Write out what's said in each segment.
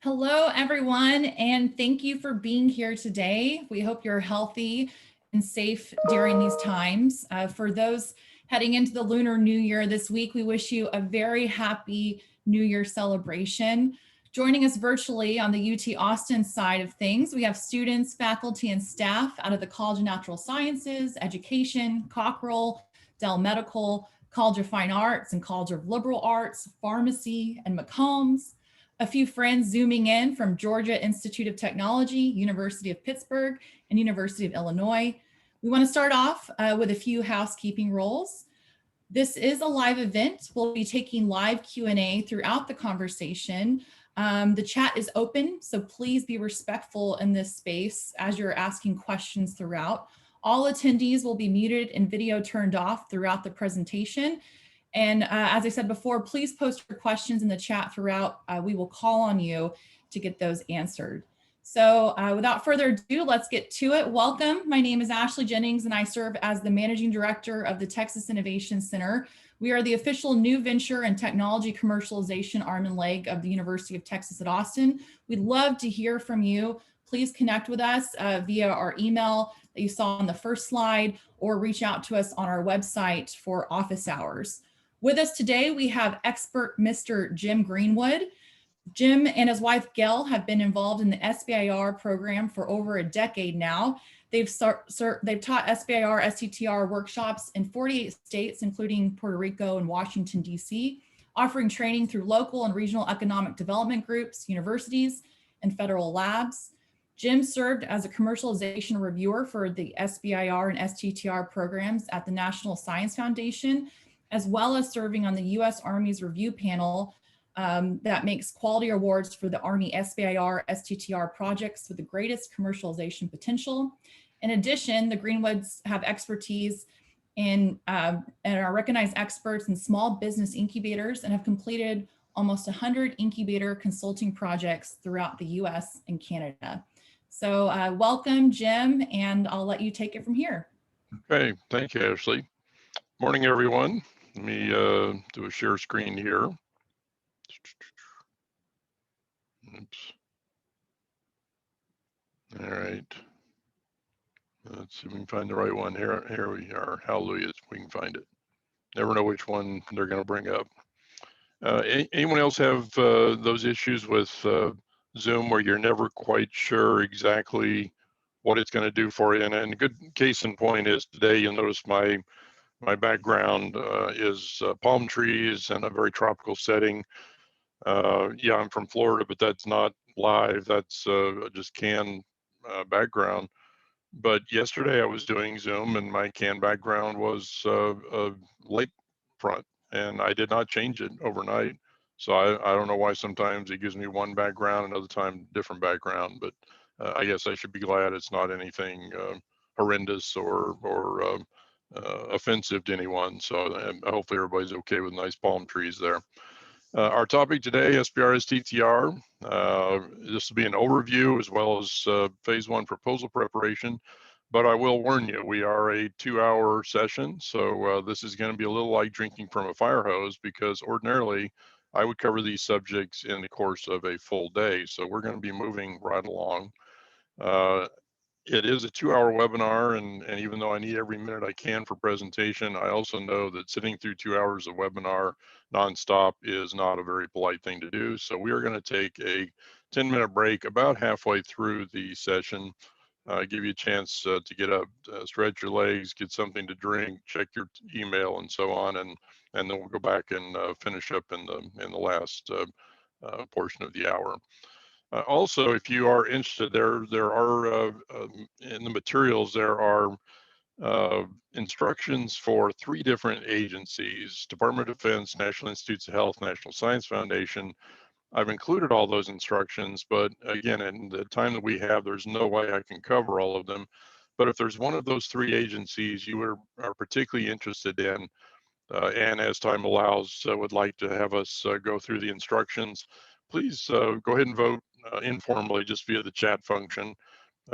Hello, everyone, and thank you for being here today. We hope you're healthy and safe during these times. For those heading into the Lunar New Year this week, we wish you a very happy New Year celebration. Joining us virtually on the UT Austin side of things, we have students, faculty, and staff out of the College of Natural Sciences, Education, Cockrell, Dell Medical, College of Fine Arts, and College of Liberal Arts, Pharmacy, and McCombs. A few friends zooming in from Georgia Institute of Technology, University of Pittsburgh, and University of Illinois. We want to start off with a few housekeeping rules. This is a live event. We'll be taking live Q&A throughout the conversation. The chat is open, so please be respectful in this space as you're asking questions throughout. All attendees will be muted and video turned off throughout the presentation. And as I said before, please post your questions in the chat throughout. We will call on you to get those answered. So without further ado, let's get to it. Welcome. My name is Ashley Jennings, and I serve as the Managing Director of the Texas Innovation Center. We are the official new venture and technology commercialization arm and leg of the University of Texas at Austin. We'd love to hear from you. Please connect with us via our email that you saw on the first slide, or reach out to us on our website for office hours. With us today, we have expert Mr. Jim Greenwood. Jim and his wife, Gail, have been involved in the SBIR program for over a decade now. They've taught SBIR, STTR workshops in 48 states, including Puerto Rico and Washington, D.C., offering training through local and regional economic development groups, universities, and federal labs. Jim served as a commercialization reviewer for the SBIR and STTR programs at the National Science Foundation, as well as serving on the U.S. Army's review panel that makes quality awards for the Army SBIR, STTR projects with the greatest commercialization potential. In addition, the Greenwoods have expertise in and are recognized experts in small business incubators and have completed almost 100 incubator consulting projects throughout the U.S. and Canada. So welcome, Jim, and I'll let you take it from here. Okay, thank you, Ashley. Morning, everyone. Let me do a share screen here. Oops. All right. Let's see if we can find the right one here. Here we are. Hallelujah, we can find it. Never know which one they're going to bring up. Anyone else have those issues with Zoom where you're never quite sure exactly what it's going to do for you? And a good case in point is today you'll notice my background is palm trees and a very tropical setting. Yeah, I'm from Florida, but that's not live. That's just canned background. But yesterday I was doing Zoom and my canned background was a lake front, and I did not change it overnight. So I don't know why sometimes it gives me one background, another time different background, but I guess I should be glad it's not anything horrendous or offensive to anyone. So hopefully everybody's okay with nice palm trees there. Our topic today, SBIR STTR. This will be an overview as well as phase one proposal preparation. But I will warn you, we are a 2-hour session. So this is going to be a little like drinking from a fire hose, because ordinarily I would cover these subjects in the course of a full day. So we're going to be moving right along. It is a 2-hour webinar, and even though I need every minute I can for presentation, I also know that sitting through 2 hours of webinar nonstop is not a very polite thing to do. So we are going to take a 10-minute break about halfway through the session, give you a chance to get up, stretch your legs, get something to drink, check your email, and so on, and then we'll go back and finish up in the last portion of the hour. Also, if you are interested, there are in the materials, there are instructions for 3 different agencies: Department of Defense, National Institutes of Health, National Science Foundation. I've included all those instructions, but again, in the time that we have, there's no way I can cover all of them. But if there's one of those 3 agencies you are particularly interested in, and as time allows, would like to have us go through the instructions, please go ahead and vote informally just via the chat function.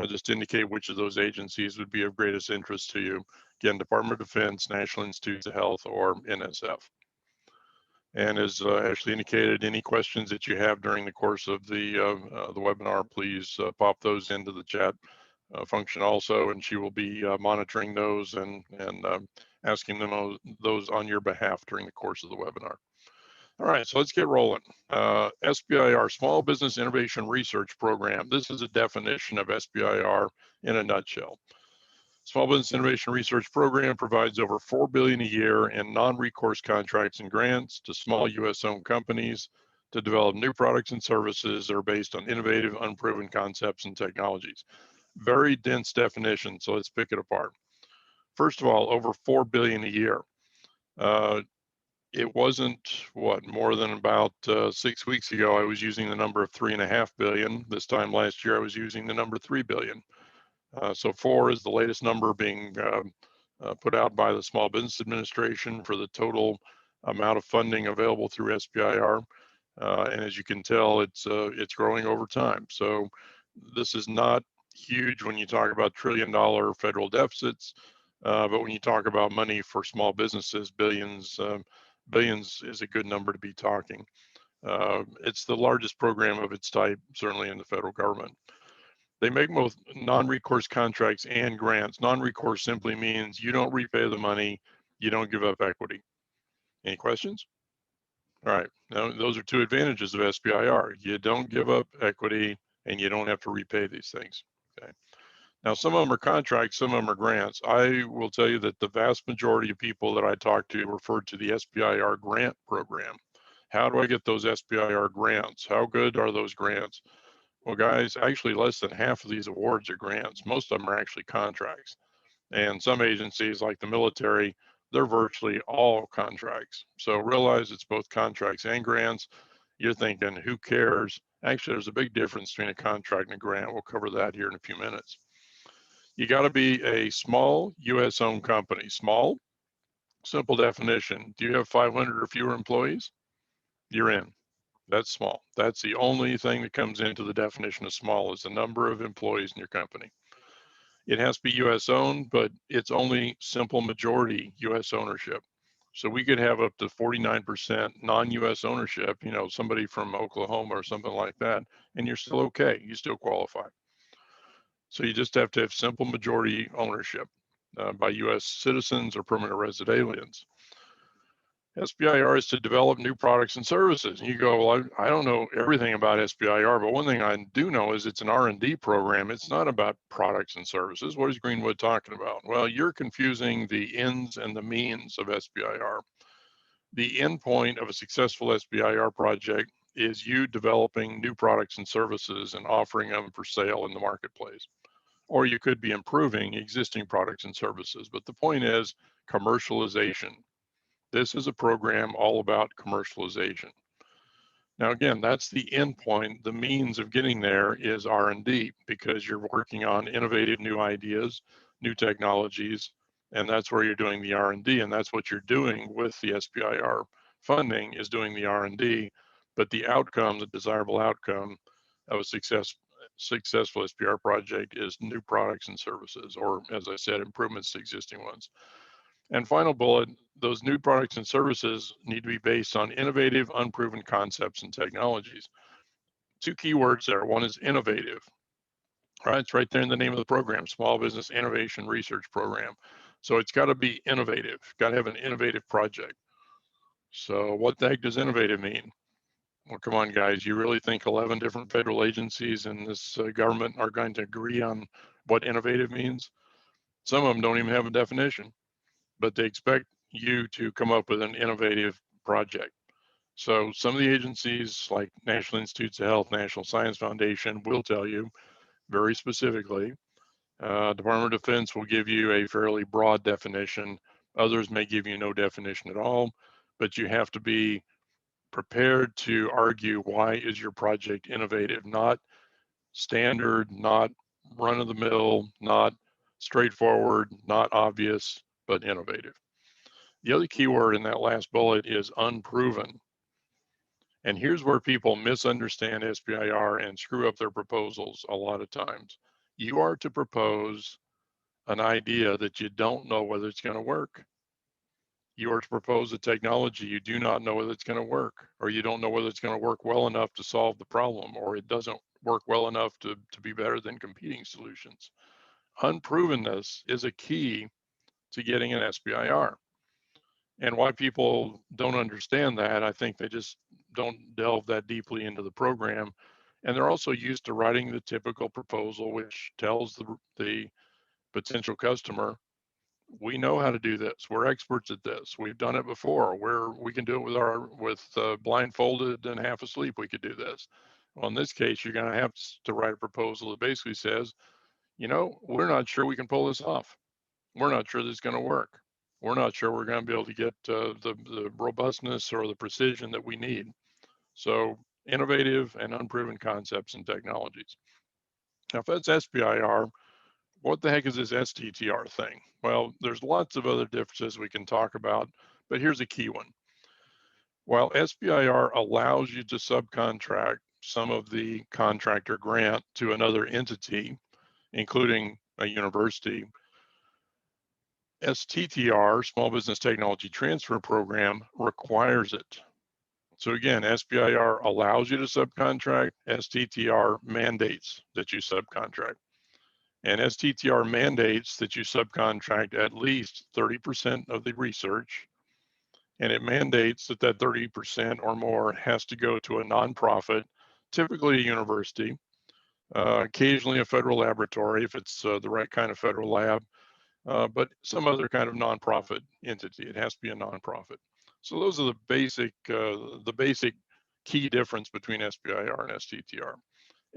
Just indicate which of those agencies would be of greatest interest to you. Again, Department of Defense, National Institutes of Health, or NSF. And as Ashley indicated, any questions that you have during the course of the webinar, please pop those into the chat function also, and she will be monitoring those and asking them those on your behalf during the course of the webinar. All right, so let's get rolling. SBIR, Small Business Innovation Research Program. This is a definition of SBIR in a nutshell. Small Business Innovation Research Program provides over $4 billion a year in non-recourse contracts and grants to small U.S.-owned companies to develop new products and services that are based on innovative, unproven concepts and technologies. Very dense definition, so let's pick it apart. First of all, over $4 billion a year. It wasn't more than about 6 weeks ago, I was using the number of $3.5 billion. This time last year, I was using the number $3 billion. So 4 is the latest number being put out by the Small Business Administration for the total amount of funding available through SBIR. And as you can tell, it's growing over time. So this is not huge when you talk about trillion-dollar federal deficits, but when you talk about money for small businesses, billions is a good number to be talking. It's the largest program of its type, certainly in the federal government. They make both non-recourse contracts and grants. Non-recourse simply means you don't repay the money, you don't give up equity. Any questions? All right, now those are two advantages of SBIR. You don't give up equity and you don't have to repay these things, okay? Now, some of them are contracts, some of them are grants. I will tell you that the vast majority of people that I talk to refer to the SBIR grant program. How do I get those SBIR grants? How good are those grants? Well, guys, actually less than half of these awards are grants. Most of them are actually contracts. And some agencies like the military, they're virtually all contracts. So realize it's both contracts and grants. You're thinking, who cares? Actually, there's a big difference between a contract and a grant. We'll cover that here in a few minutes. You got to be a small U.S.-owned company. Small, simple definition. Do you have 500 or fewer employees? You're in. That's small. That's the only thing that comes into the definition of small is the number of employees in your company. It has to be U.S. owned, but it's only simple majority U.S. ownership. So we could have up to 49% non-U.S. ownership, you know, somebody from Oklahoma or something like that, and you're still okay. You still qualify. So you just have to have simple majority ownership by U.S. citizens or permanent resident aliens. SBIR is to develop new products and services. And you go, well, I don't know everything about SBIR, but one thing I do know is it's an R&D program. It's not about products and services. What is Greenwood talking about? Well, you're confusing the ends and the means of SBIR. The end point of a successful SBIR project is you developing new products and services and offering them for sale in the marketplace. Or you could be improving existing products and services. But the point is commercialization. This is a program all about commercialization. Now, again, that's the end point. The means of getting there is R&D because you're working on innovative new ideas, new technologies, and that's where you're doing the R&D, and that's what you're doing with the SBIR funding is doing the R&D, but the outcome, the desirable outcome of a successful SBIR project is new products and services, or as I said, improvements to existing ones. And final bullet, those new products and services need to be based on innovative, unproven concepts and technologies. Two key words there. One is innovative. All right, it's right there in the name of the program, Small Business Innovation Research Program. So it's got to be innovative, got to have an innovative project. So what the heck does innovative mean? Well, come on, guys, you really think 11 different federal agencies in this government are going to agree on what innovative means? Some of them don't even have a definition, but they expect you to come up with an innovative project. So some of the agencies like National Institutes of Health, National Science Foundation will tell you very specifically. Department of Defense will give you a fairly broad definition. Others may give you no definition at all, but you have to be prepared to argue why is your project innovative, not standard, not run-of-the-mill, not straightforward, not obvious, but innovative. The other key word in that last bullet is unproven. And here's where people misunderstand SBIR and screw up their proposals a lot of times. You are to propose an idea that you don't know whether it's going to work. You are to propose a technology you do not know whether it's going to work, or you don't know whether it's going to work well enough to solve the problem, or it doesn't work well enough to be better than competing solutions. Unprovenness is a key to getting an SBIR. And why people don't understand that, I think they just don't delve that deeply into the program. And they're also used to writing the typical proposal, which tells the potential customer, we know how to do this. We're experts at this. We've done it before. We can do it with blindfolded and half asleep. We could do this. Well, in this case, you're going to have to write a proposal that basically says, we're not sure we can pull this off. We're not sure this is going to work. We're not sure we're going to be able to get the robustness or the precision that we need. So innovative and unproven concepts and technologies. Now, if that's SBIR, what the heck is this STTR thing? Well, there's lots of other differences we can talk about, but here's a key one. While SBIR allows you to subcontract some of the contractor grant to another entity, including a university, STTR, Small Business Technology Transfer Program, requires it. So again, SBIR allows you to subcontract, STTR mandates that you subcontract. And STTR mandates that you subcontract at least 30% of the research, and it mandates that 30% or more has to go to a nonprofit, typically a university, occasionally a federal laboratory if it's the right kind of federal lab, but some other kind of nonprofit entity. It has to be a nonprofit. So those are the basic key difference between SBIR and STTR.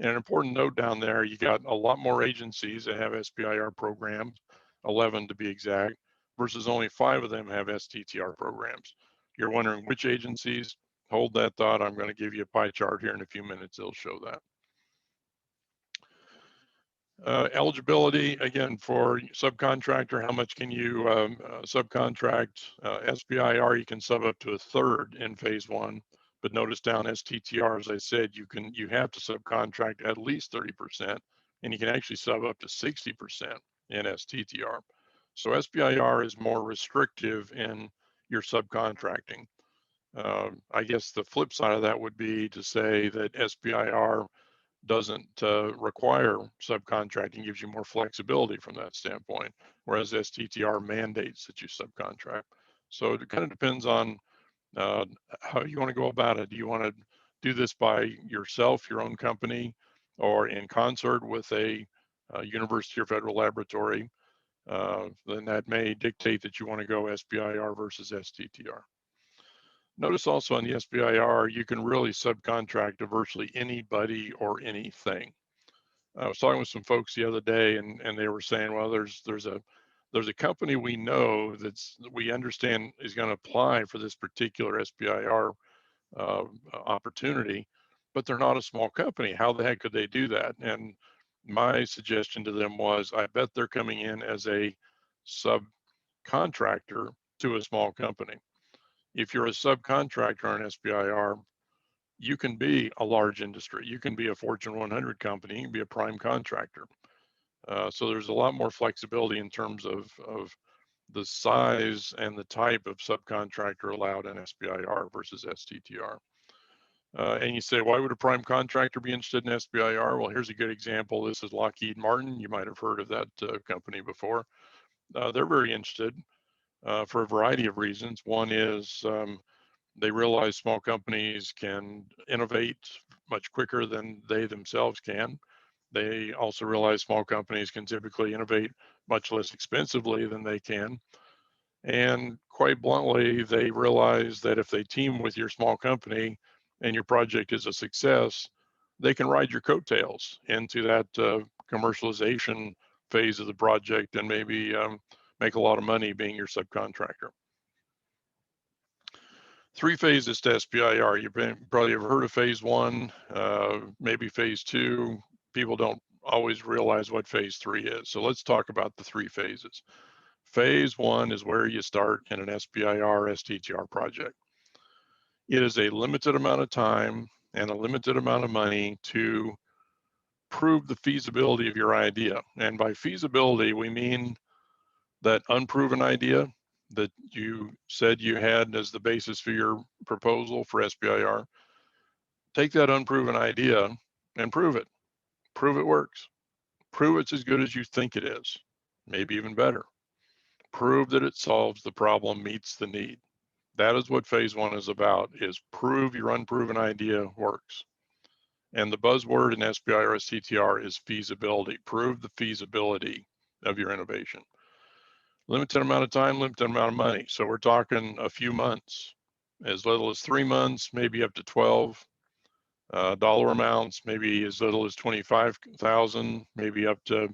And an important note down there, you got a lot more agencies that have SBIR programs, 11 to be exact, versus only 5 of them have STTR programs. You're wondering which agencies? Hold that thought. I'm going to give you a pie chart here in a few minutes. It'll show that. Eligibility, again, for subcontractor, how much can you subcontract? SBIR, you can sub up to 1/3 in phase 1. But notice down STTR, as I said, you have to subcontract at least 30%, and you can actually sub up to 60% in STTR. So SBIR is more restrictive in your subcontracting. I guess the flip side of that would be to say that SBIR doesn't require subcontracting, gives you more flexibility from that standpoint, whereas STTR mandates that you subcontract. So it kind of depends on how you want to go about it. Do you want to do this by yourself, your own company, or in concert with a university or federal laboratory? Then that may dictate that you want to go SBIR versus STTR. Notice also on the SBIR, you can really subcontract to virtually anybody or anything. I was talking with some folks the other day, and they were saying, well, there's a company we know that we understand is going to apply for this particular SBIR opportunity, but they're not a small company. How the heck could they do that? And my suggestion to them was, I bet they're coming in as a subcontractor to a small company. If you're a subcontractor on SBIR, you can be a large industry. You can be a Fortune 100 company. You can be a prime contractor. So there's a lot more flexibility in terms of the size and the type of subcontractor allowed in SBIR versus STTR. And you say, why would a prime contractor be interested in SBIR? Well, here's a good example. This is Lockheed Martin. You might have heard of that company before. They're very interested for a variety of reasons. One is they realize small companies can innovate much quicker than they themselves can. They also realize small companies can typically innovate much less expensively than they can. And quite bluntly, they realize that if they team with your small company and your project is a success, they can ride your coattails into that commercialization phase of the project and maybe make a lot of money being your subcontractor. 3 phases to SBIR. You probably have heard of phase 1, maybe phase 2. People don't always realize what phase 3 is. So let's talk about the 3 phases. Phase 1 is where you start in an SBIR STTR project. It is a limited amount of time and a limited amount of money to prove the feasibility of your idea. And by feasibility, we mean that unproven idea that you said you had as the basis for your proposal for SBIR, take that unproven idea and prove it. Prove it works. Prove it's as good as you think it is, maybe even better. Prove that it solves the problem, meets the need. That is what phase one is about, is prove your unproven idea works. And the buzzword in SBIR and STTR is feasibility. Prove the feasibility of your innovation. Limited amount of time, limited amount of money. So we're talking a few months, as little as 3 months, maybe up to 12. Dollar amounts, maybe as little as 25,000, maybe up to,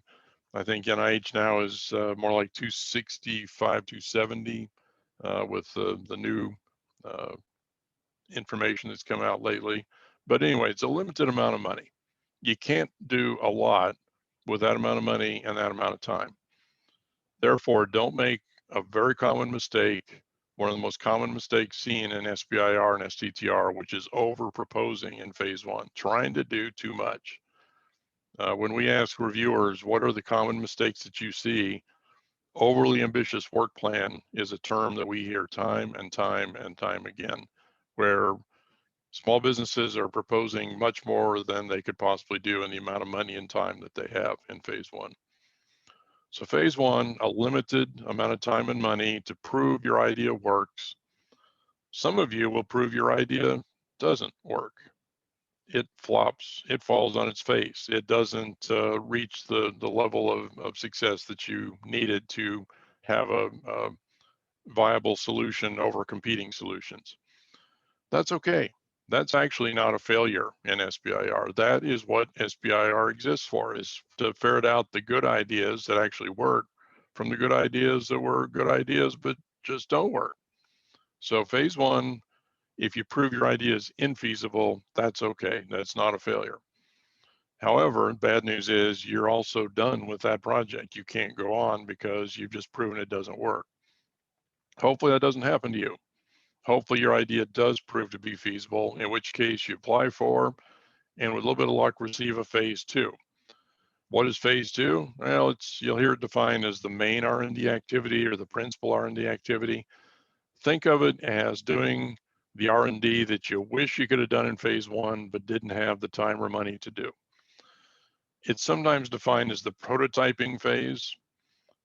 I think NIH now is more like 265, 270 with the new information that's come out lately. But anyway, it's a limited amount of money. You can't do a lot with that amount of money and that amount of time. Therefore, don't make a very common mistake, one of the most common mistakes seen in SBIR and STTR, which is over proposing in phase one, trying to do too much. When we ask reviewers, what are the common mistakes that you see? Overly ambitious work plan is a term that we hear time and time and time again, where small businesses are proposing much more than they could possibly do in the amount of money and time that they have in phase one. So phase one, a limited amount of time and money to prove your idea works. Some of you will prove your idea doesn't work. It flops, it falls on its face. It doesn't reach the level of success that you needed to have a viable solution over competing solutions. That's okay. That's actually not a failure in SBIR. That is what SBIR exists for, is to ferret out the good ideas that actually work from the good ideas that were good ideas but just don't work. So phase one, if you prove your idea is infeasible, that's okay. That's not a failure. However, bad news is you're also done with that project. You can't go on because you've just proven it doesn't work. Hopefully that doesn't happen to you. Hopefully your idea does prove to be feasible, in which case you apply for, and with a little bit of luck, receive a phase two. What is phase two? Well, you'll hear it defined as the main R&D activity or the principal R&D activity. Think of it as doing the R&D that you wish you could have done in phase one, but didn't have the time or money to do. It's sometimes defined as the prototyping phase,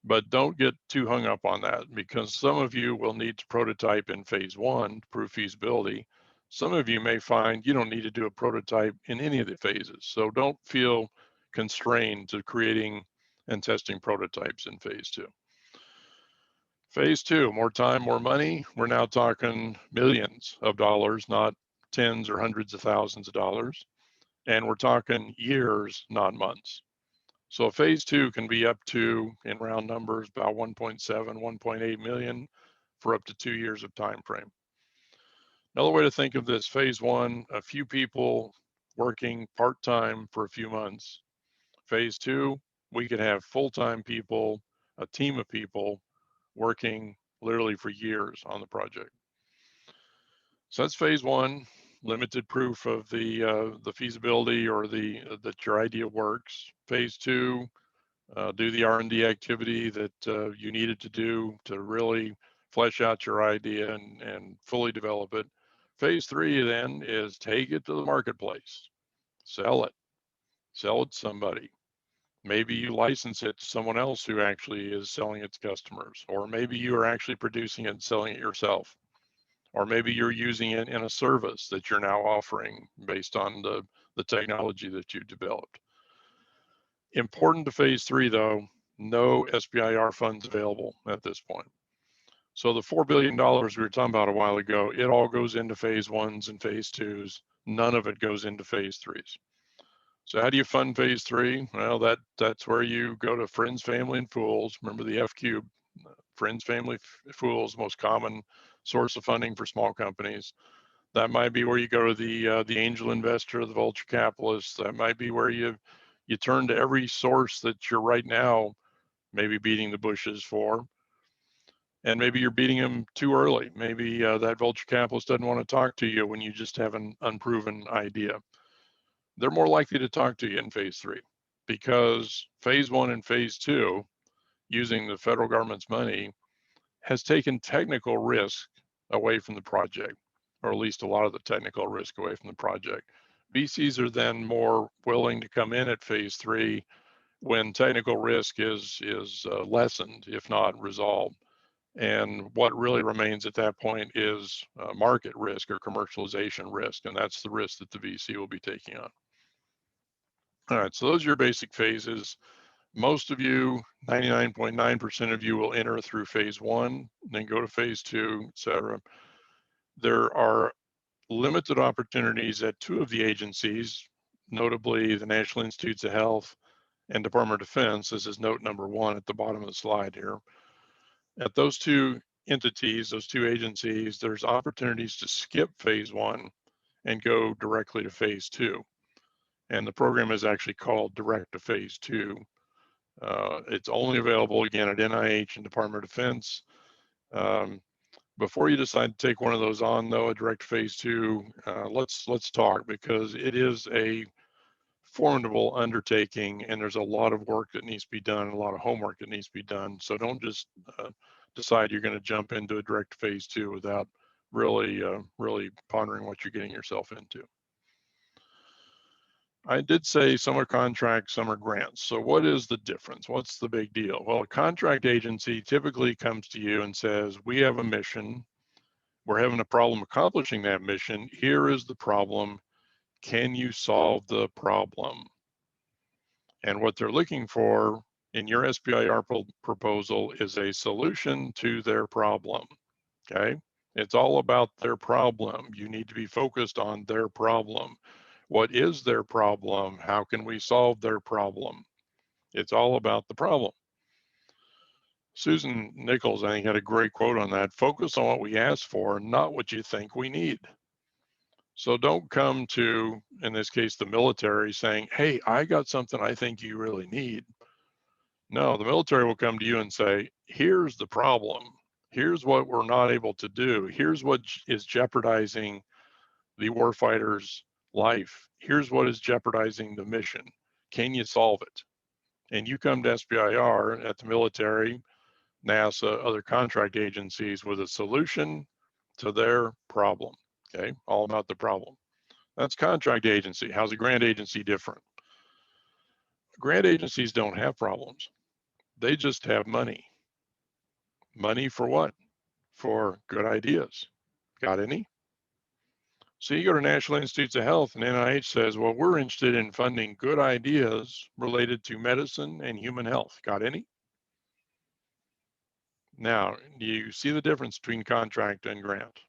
but don't get too hung up on that, because some of you will need to prototype in phase one to prove feasibility. Some of you may find you don't need to do a prototype in any of the phases. So don't feel constrained to creating and testing prototypes in phase two. Phase two, more time, more money. We're now talking millions of dollars, not tens or hundreds of thousands of dollars. And we're talking years, not months. So phase two can be up to, in round numbers, about 1.7, 1.8 million for up to 2 years of time frame. Another way to think of this, phase one, a few people working part-time for a few months. Phase two, we could have full-time people, a team of people working literally for years on the project. So that's phase one, limited proof of the feasibility or that your idea works. Phase two, do the R&D activity that you needed to do to really flesh out your idea and fully develop it. Phase three then is take it to the marketplace, sell it to somebody. Maybe you license it to someone else who actually is selling it to customers, or maybe you are actually producing it and selling it yourself. Or maybe you're using it in a service that you're now offering based on the technology that you developed. Important to phase three, though, no SBIR funds available at this point. So the $4 billion we were talking about a while ago, it all goes into phase ones and phase twos. None of it goes into phase threes. So how do you fund phase three? Well, that's where you go to friends, family, and fools. Remember the F cube, friends, family, fools, most common source of funding for small companies. That might be where you go to the angel investor, the venture capitalist. That might be where you turn to every source that you're right now maybe beating the bushes for. And maybe you're beating them too early. Maybe that venture capitalist doesn't want to talk to you when you just have an unproven idea. They're more likely to talk to you in phase three, because phase one and phase two, using the federal government's money, has taken technical risk away from the project, or at least a lot of the technical risk away from the project. VCs are then more willing to come in at phase 3 when technical risk is lessened, if not resolved. And what really remains at that point is market risk or commercialization risk, and that's the risk that the VC will be taking on. All right, so those are your basic phases. Most of you, 99.9% of you, will enter through phase 1, then go to phase 2, etc. There are limited opportunities at 2 of the agencies, notably the National Institutes of Health and Department of Defense. This is note number 1 at the bottom of the slide here. At those 2 entities, those 2 agencies, there's opportunities to skip phase 1 and go directly to phase 2. And the program is actually called Direct to Phase 2. It's only available again at NIH and Department of Defense. Before you decide to take one of those on, though, a direct phase 2, let's talk, because it is a formidable undertaking, and there's a lot of work that needs to be done, a lot of homework that needs to be done. So don't just decide you're going to jump into a direct phase 2 without really pondering what you're getting yourself into. I did say some are contracts, some are grants. So what is the difference? What's the big deal? Well, a contract agency typically comes to you and says, we have a mission. We're having a problem accomplishing that mission. Here is the problem. Can you solve the problem? And what they're looking for in your SBIR proposal is a solution to their problem, okay? It's all about their problem. You need to be focused on their problem. What is their problem? How can we solve their problem? It's all about the problem. Susan Nichols, I think, had a great quote on that. Focus on what we ask for, not what you think we need. So don't come to, in this case, the military saying, hey, I got something I think you really need. No, the military will come to you and say, here's the problem. Here's what we're not able to do. Here's what is jeopardizing the warfighter's life. Here's what is jeopardizing the mission. Can you solve it? And you come to SBIR at the military, NASA, other contract agencies with a solution to their problem, okay? All about the problem. That's contract agency. How's a grant agency different? Grant agencies don't have problems. They just have money. Money for what? For good ideas. Got any? So you go to National Institutes of Health and NIH says, well, we're interested in funding good ideas related to medicine and human health. Got any? Now, do you see the difference between contract and grant?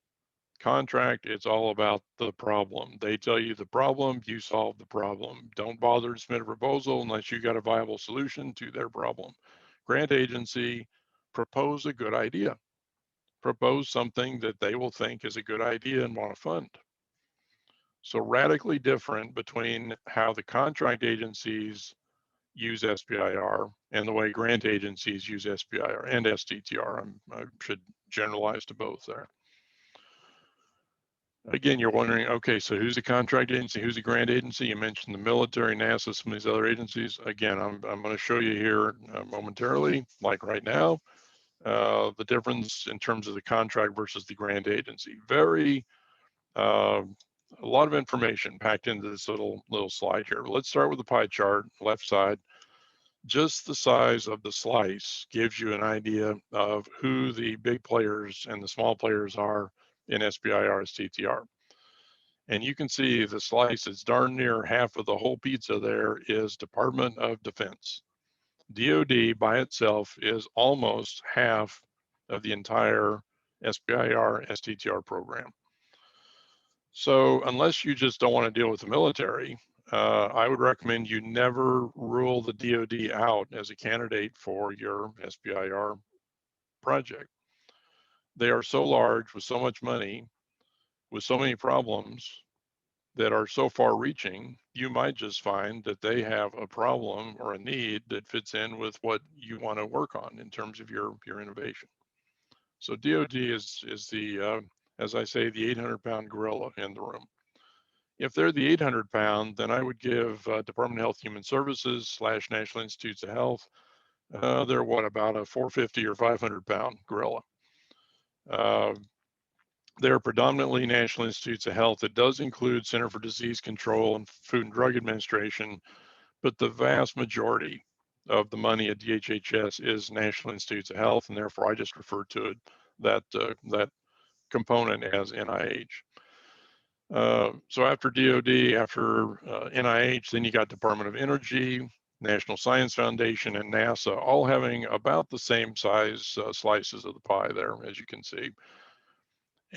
Contract, it's all about the problem. They tell you the problem, you solve the problem. Don't bother to submit a proposal unless you got a viable solution to their problem. Grant agency, propose a good idea. Propose something that they will think is a good idea and want to fund. So radically different between how the contract agencies use SBIR and the way grant agencies use SBIR and STTR. I should generalize to both there. Again, you're wondering, okay, so who's the contract agency? Who's the grant agency? You mentioned the military, NASA, some of these other agencies. Again, I'm going to show you here momentarily, like right now, the difference in terms of the contract versus the grant agency. A lot of information packed into this little slide here. Let's start with the pie chart, left side. Just the size of the slice gives you an idea of who the big players and the small players are in SBIR STTR. And you can see the slice is darn near half of the whole pizza there is Department of Defense. DoD by itself is almost half of the entire SBIR STTR program. So unless you just don't want to deal with the military, I would recommend you never rule the DoD out as a candidate for your SBIR project. They are so large with so much money, with so many problems that are so far reaching, you might just find that they have a problem or a need that fits in with what you want to work on in terms of your innovation. So DoD is the, as I say, the 800-pound gorilla in the room. If they're the 800-pound, then I would give Department of Health Human Services / National Institutes of Health, they're what, about a 450 or 500-pound gorilla. They're predominantly National Institutes of Health. It does include Center for Disease Control and Food and Drug Administration, but the vast majority of the money at DHHS is National Institutes of Health, and therefore I just refer to it, that component, as NIH. So after DOD, after NIH, then you got Department of Energy, National Science Foundation, and NASA, all having about the same size slices of the pie there, as you can see.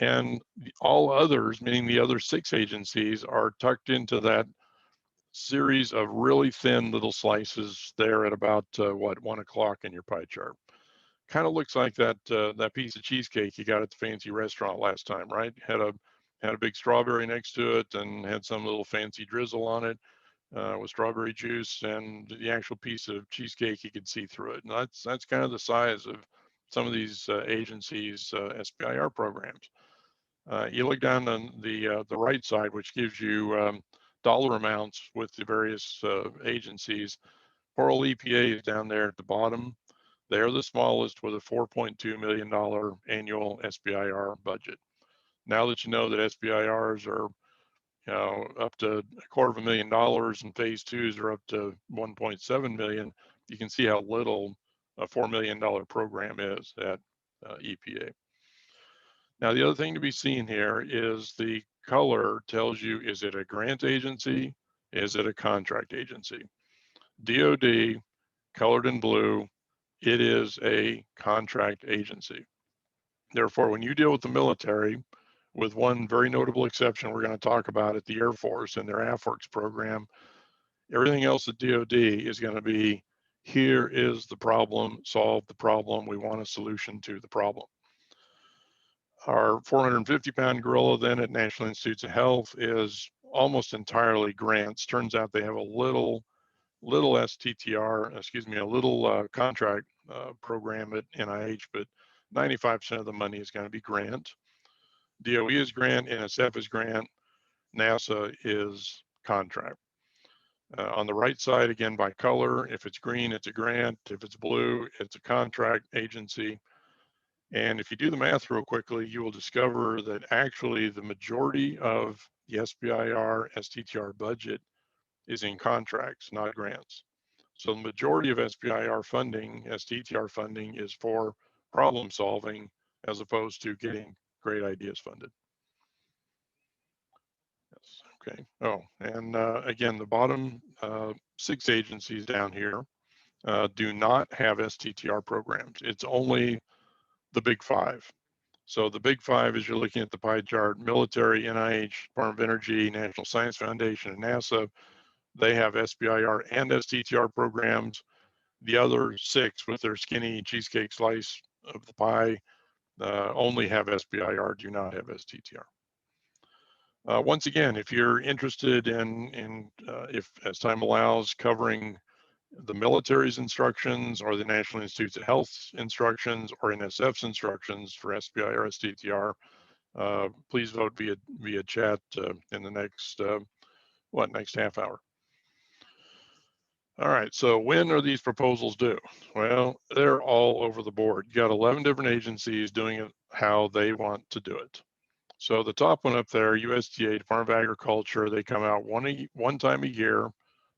And all others, meaning the other 6 agencies, are tucked into that series of really thin little slices there at about, 1 o'clock in your pie chart. Kind of looks like that piece of cheesecake you got at the fancy restaurant last time, right? Had a big strawberry next to it and had some little fancy drizzle on it with strawberry juice, and the actual piece of cheesecake, you could see through it. And that's kind of the size of some of these agencies' SBIR programs. You look down on the right side, which gives you dollar amounts with the various agencies. Poor old EPA is down there at the bottom. They're the smallest with a $4.2 million annual SBIR budget. Now that you know that SBIRs are up to $250,000 and phase 2s are up to 1.7 million, you can see how little a $4 million program is at EPA. Now, the other thing to be seen here is the color tells you, is it a grant agency? Is it a contract agency? DOD, colored in blue, it is a contract agency. Therefore, when you deal with the military, with one very notable exception we're going to talk about at the Air Force and their AFWERX program, everything else at DOD is going to be, here is the problem, solve the problem, we want a solution to the problem. Our 450-pound gorilla then at National Institutes of Health is almost entirely grants. Turns out they have a little STTR, a little contract program at NIH, but 95% of the money is going to be grant. DOE is grant, NSF is grant, NASA is contract. On the right side, again, by color, if it's green, it's a grant. If it's blue, it's a contract agency. And if you do the math real quickly, you will discover that actually the majority of the SBIR, STTR budget is in contracts, not grants. So the majority of SBIR funding, STTR funding, is for problem solving as opposed to getting great ideas funded. Yes, okay. Oh, and again, the bottom 6 agencies down here do not have STTR programs. It's only the big 5. So the big 5, as you're looking at the pie chart, military, NIH, Department of Energy, National Science Foundation, and NASA, they have SBIR and STTR programs. The other 6, with their skinny cheesecake slice of the pie, only have SBIR, do not have STTR. Once again, if you're interested in if as time allows, covering the military's instructions or the National Institutes of Health's instructions or NSF's instructions for SBIR, STTR, please vote via chat in the next next half hour. All right, so when are these proposals due? Well, they're all over the board. You got 11 different agencies doing it how they want to do it. So the top one up there, USDA, Department of Agriculture, they come out one time a year,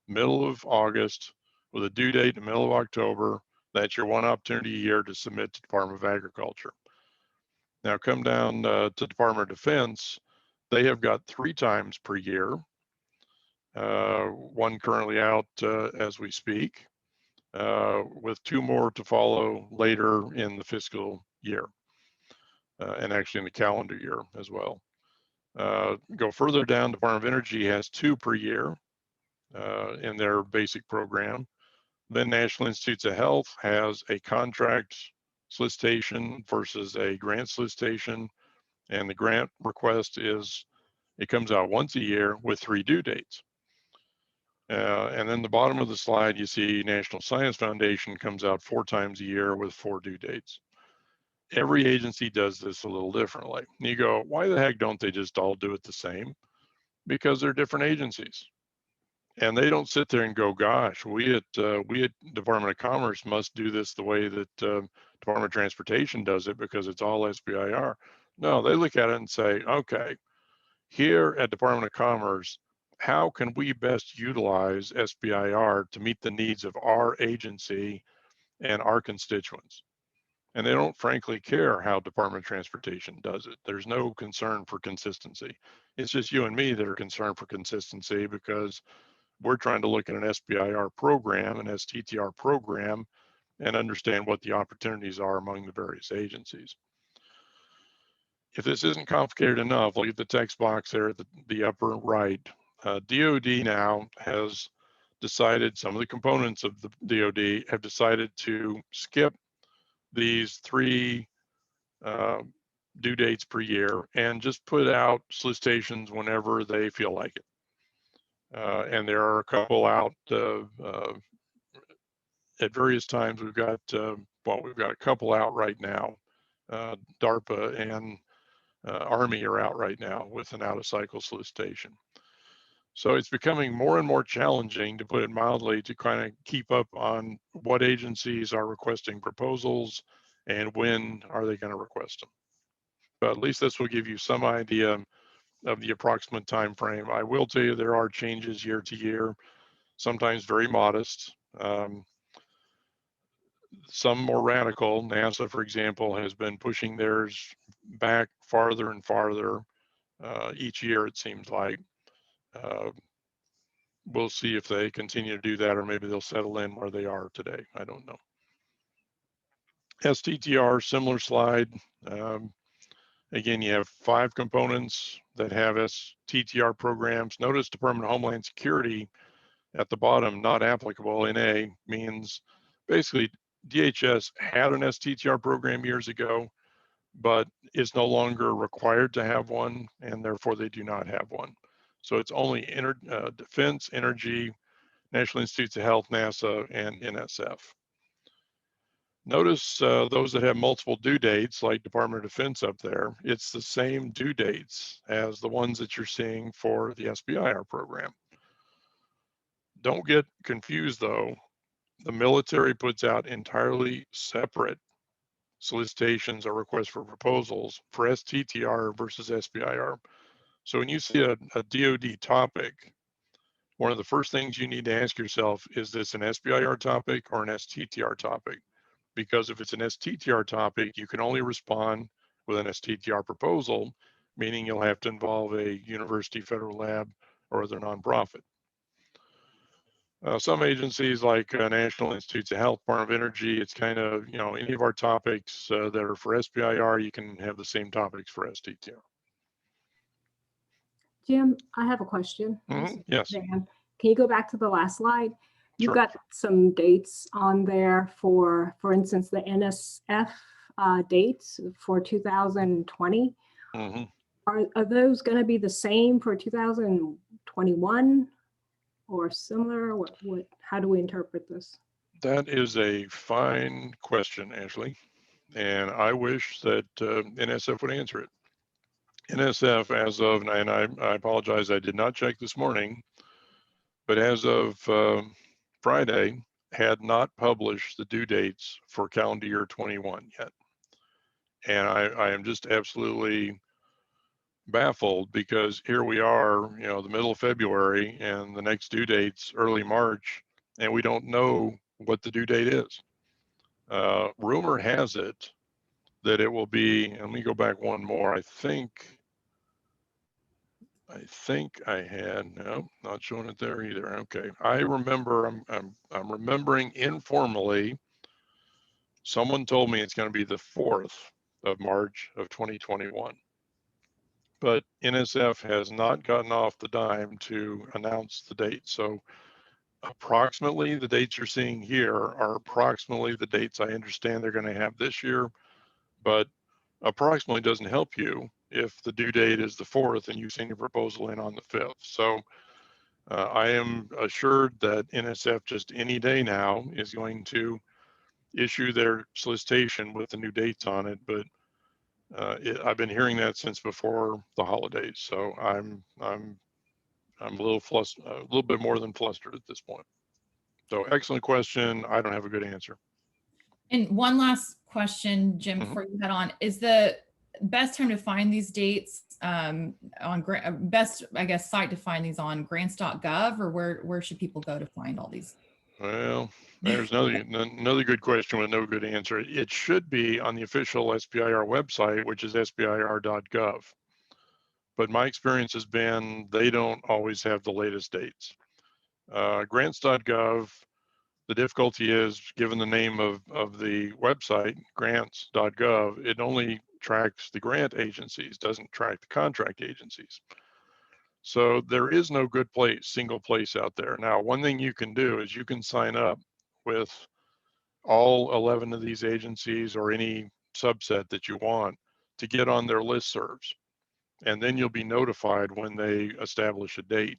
middle of August, with a due date in the middle of October. That's your one opportunity a year to submit to Department of Agriculture. Now come down to Department of Defense. They have got 3 times per year. One currently out as we speak, with 2 more to follow later in the fiscal year, and actually in the calendar year as well. Go further down, Department of Energy has 2 per year in their basic program. Then National Institutes of Health has a contract solicitation versus a grant solicitation, and the grant request it comes out once a year with 3 due dates. And then the bottom of the slide, you see National Science Foundation comes out 4 times a year with 4 due dates. Every agency does this a little differently. And you go, why the heck don't they just all do it the same? Because they're different agencies. And they don't sit there and go, gosh, we at Department of Commerce must do this the way that Department of Transportation does it because it's all SBIR. No, they look at it and say, okay, here at Department of Commerce, how can we best utilize SBIR to meet the needs of our agency and our constituents? And they don't frankly care how Department of Transportation does it. There's no concern for consistency. It's just you and me that are concerned for consistency because we're trying to look at an SBIR program, an STTR program, and understand what the opportunities are among the various agencies. If this isn't complicated enough, look at the text box there at the upper right. DOD now has decided, some of the components of the DOD have decided to skip these 3 due dates per year and just put out solicitations whenever they feel like it. And there are a couple out at various times. We've got a couple out right now. DARPA and Army are out right now with an out-of-cycle solicitation. So it's becoming more and more challenging, to put it mildly, to kind of keep up on what agencies are requesting proposals and when are they going to request them. But at least this will give you some idea of the approximate time frame. I will tell you there are changes year to year, sometimes very modest. Some more radical. NASA, for example, has been pushing theirs back farther and farther each year, it seems like. We'll see if they continue to do that, or maybe they'll settle in where they are today. I don't know. STTR, similar slide. Again, you have 5 components that have STTR programs. Notice Department of Homeland Security at the bottom, not applicable. NA means basically DHS had an STTR program years ago, but is no longer required to have one, and therefore they do not have one. So it's only Defense, Energy, National Institutes of Health, NASA, and NSF. Notice those that have multiple due dates, like Department of Defense up there, it's the same due dates as the ones that you're seeing for the SBIR program. Don't get confused though. The military puts out entirely separate solicitations or requests for proposals for STTR versus SBIR. So when you see a DoD topic, one of the first things you need to ask yourself, is this an SBIR topic or an STTR topic? Because if it's an STTR topic, you can only respond with an STTR proposal, meaning you'll have to involve a university, federal lab, or other nonprofit. Some agencies like National Institutes of Health, Department of Energy, it's kind of, any of our topics that are for SBIR, you can have the same topics for STTR. Jim, I have a question. Yes. Dan, can you go back to the last slide? You've Sure. got some dates on there for instance, the NSF dates for 2020. Are those going to be the same for 2021 or similar? How do we interpret this? That is a fine question, Ashley, and I wish that NSF would answer it. NSF, as of, and I apologize, I did not check this morning, but as of Friday, had not published the due dates for calendar year 21 yet. And I am just absolutely baffled, because here we are, the middle of February, and the next due date's early March, and we don't know what the due date is. Rumor has it that it will be, and let me go back one more. I think I had, no, not showing it there either. Okay, I remember, I'm remembering informally, someone told me it's going to be the 4th of March of 2021. But NSF has not gotten off the dime to announce the date. So approximately the dates you're seeing here are approximately the dates I understand they're going to have this year, but approximately doesn't help you if the due date is the 4th and you send your proposal in on the 5th. So I am assured that NSF just any day now is going to issue their solicitation with the new dates on it, but I've been hearing that since before the holidays. So I'm I'm a little bit more than flustered at this point. So excellent question. I don't have a good answer. And one last question, Jim, before you head on, is the best time to find these dates on best, I guess, site to find these on grants.gov, or where should people go to find all these? Well, there's another good question with no good answer. It should be on the official SBIR website, which is sbir.gov. But my experience has been they don't always have the latest dates. Grants.gov, the difficulty is, given the name of the website, grants.gov, it only tracks the grant agencies, doesn't track the contract agencies. So there is no good place, single place out there. Now, one thing you can do is you can sign up with all 11 of these agencies or any subset that you want to get on their listservs. And then you'll be notified when they establish a date.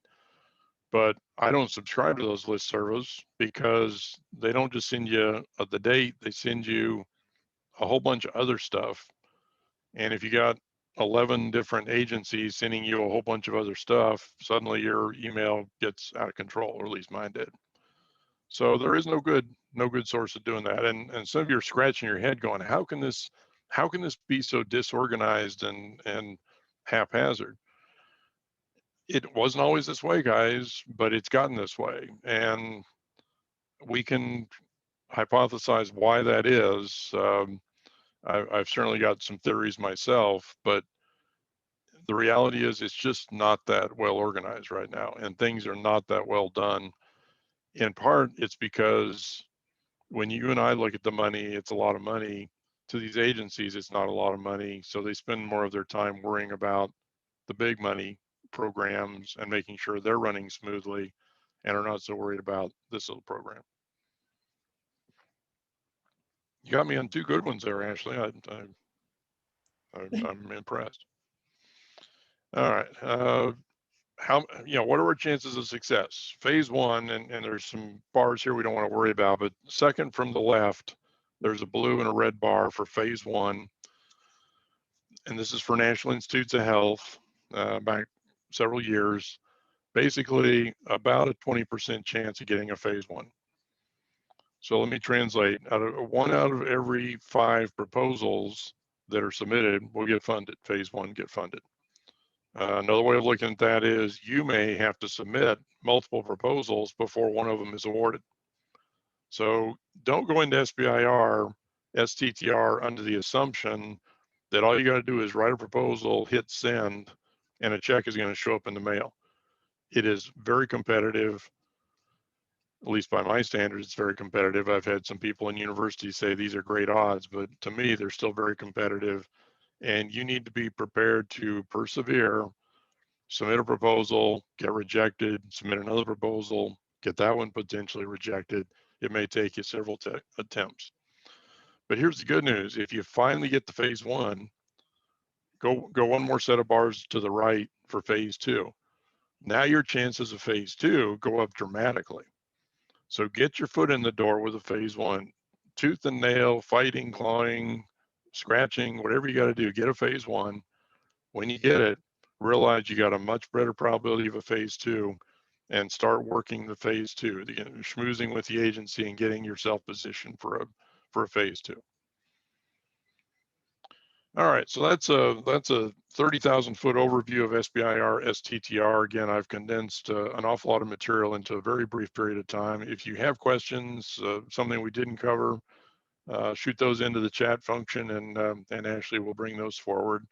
But I don't subscribe to those listservs because they don't just send you the date, they send you a whole bunch of other stuff. And if you got 11 different agencies sending you a whole bunch of other stuff, suddenly your email gets out of control, or at least mine did. So there is no good source of doing that. And some of you are scratching your head going, how can this be so disorganized and haphazard? It wasn't always this way, guys, but it's gotten this way. And we can hypothesize why that is. I've certainly got some theories myself, but the reality is it's just not that well organized right now, and things are not that well done. In part, it's because when you and I look at the money, it's a lot of money. To these agencies, it's not a lot of money. So they spend more of their time worrying about the big money programs and making sure they're running smoothly and are not so worried about this little program. You got me on two good ones there, Ashley. I'm impressed. All right. What are our chances of success? Phase one, and there's some bars here we don't want to worry about, but second from the left, there's a blue and a red bar for phase one. And this is for National Institutes of Health back several years. Basically, about a 20% chance of getting a phase one. So let me translate. One out of every 5 proposals that are submitted will get funded. Phase one get funded. Another way of looking at that is you may have to submit multiple proposals before one of them is awarded. So don't go into SBIR, STTR under the assumption that all you got to do is write a proposal, hit send, and a check is going to show up in the mail. It is very competitive. At least by my standards, it's very competitive. I've had some people in universities say these are great odds, but to me, they're still very competitive. And you need to be prepared to persevere, submit a proposal, get rejected, submit another proposal, get that one potentially rejected. It may take you several attempts. But here's the good news. If you finally get to phase one, go one more set of bars to the right for phase two. Now your chances of phase two go up dramatically. So get your foot in the door with a phase one, tooth and nail, fighting, clawing, scratching, whatever you got to do, get a phase one. When you get it, realize you got a much better probability of a phase two, and start working the phase two, schmoozing with the agency and getting yourself positioned for a phase two. All right, so that's a 30,000 foot overview of SBIR, STTR. Again, I've condensed an awful lot of material into a very brief period of time. If you have questions, something we didn't cover, shoot those into the chat function, and Ashley will bring those forward.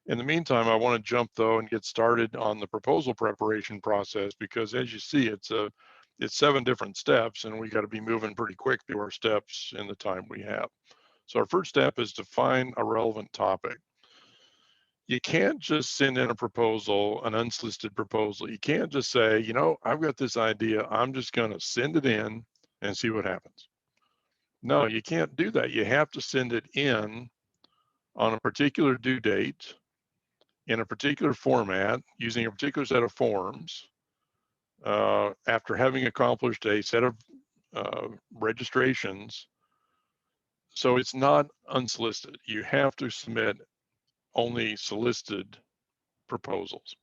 In the meantime, I want to jump though and get started on the proposal preparation process, because as you see, it's 7 different steps, and we got to be moving pretty quick through our steps in the time we have. So our first step is to find a relevant topic. You can't just send in a proposal, an unsolicited proposal. You can't just say, I've got this idea, I'm just going to send it in and see what happens. No, you can't do that. You have to send it in on a particular due date, in a particular format, using a particular set of forms, after having accomplished a set of registrations. So it's not unsolicited. You have to submit only solicited proposals.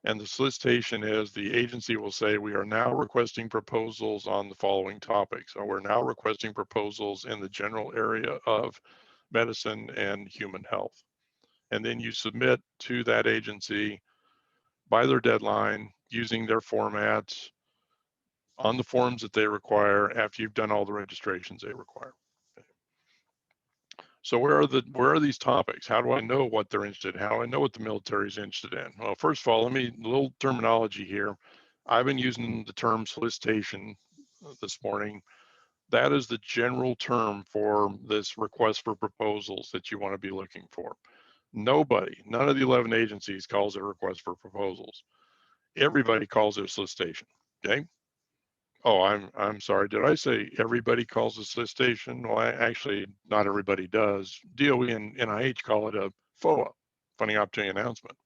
And the solicitation is the agency will say, we are now requesting proposals on the following topics, or we're now requesting proposals in the general area of medicine and human health. And then you submit to that agency by their deadline using their formats on the forms that they require after you've done all the registrations they require. So where are these topics? How do I know what they're interested in? How do I know what the military is interested in? Well, first of all, a little terminology here. I've been using the term solicitation this morning. That is the general term for this request for proposals that you want to be looking for. None of the 11 agencies calls it a request for proposals. Everybody calls it a solicitation, okay? Oh, I'm sorry. Did I say everybody calls it solicitation? Well, actually, not everybody does. DOE and NIH call it a FOA, funding opportunity announcement.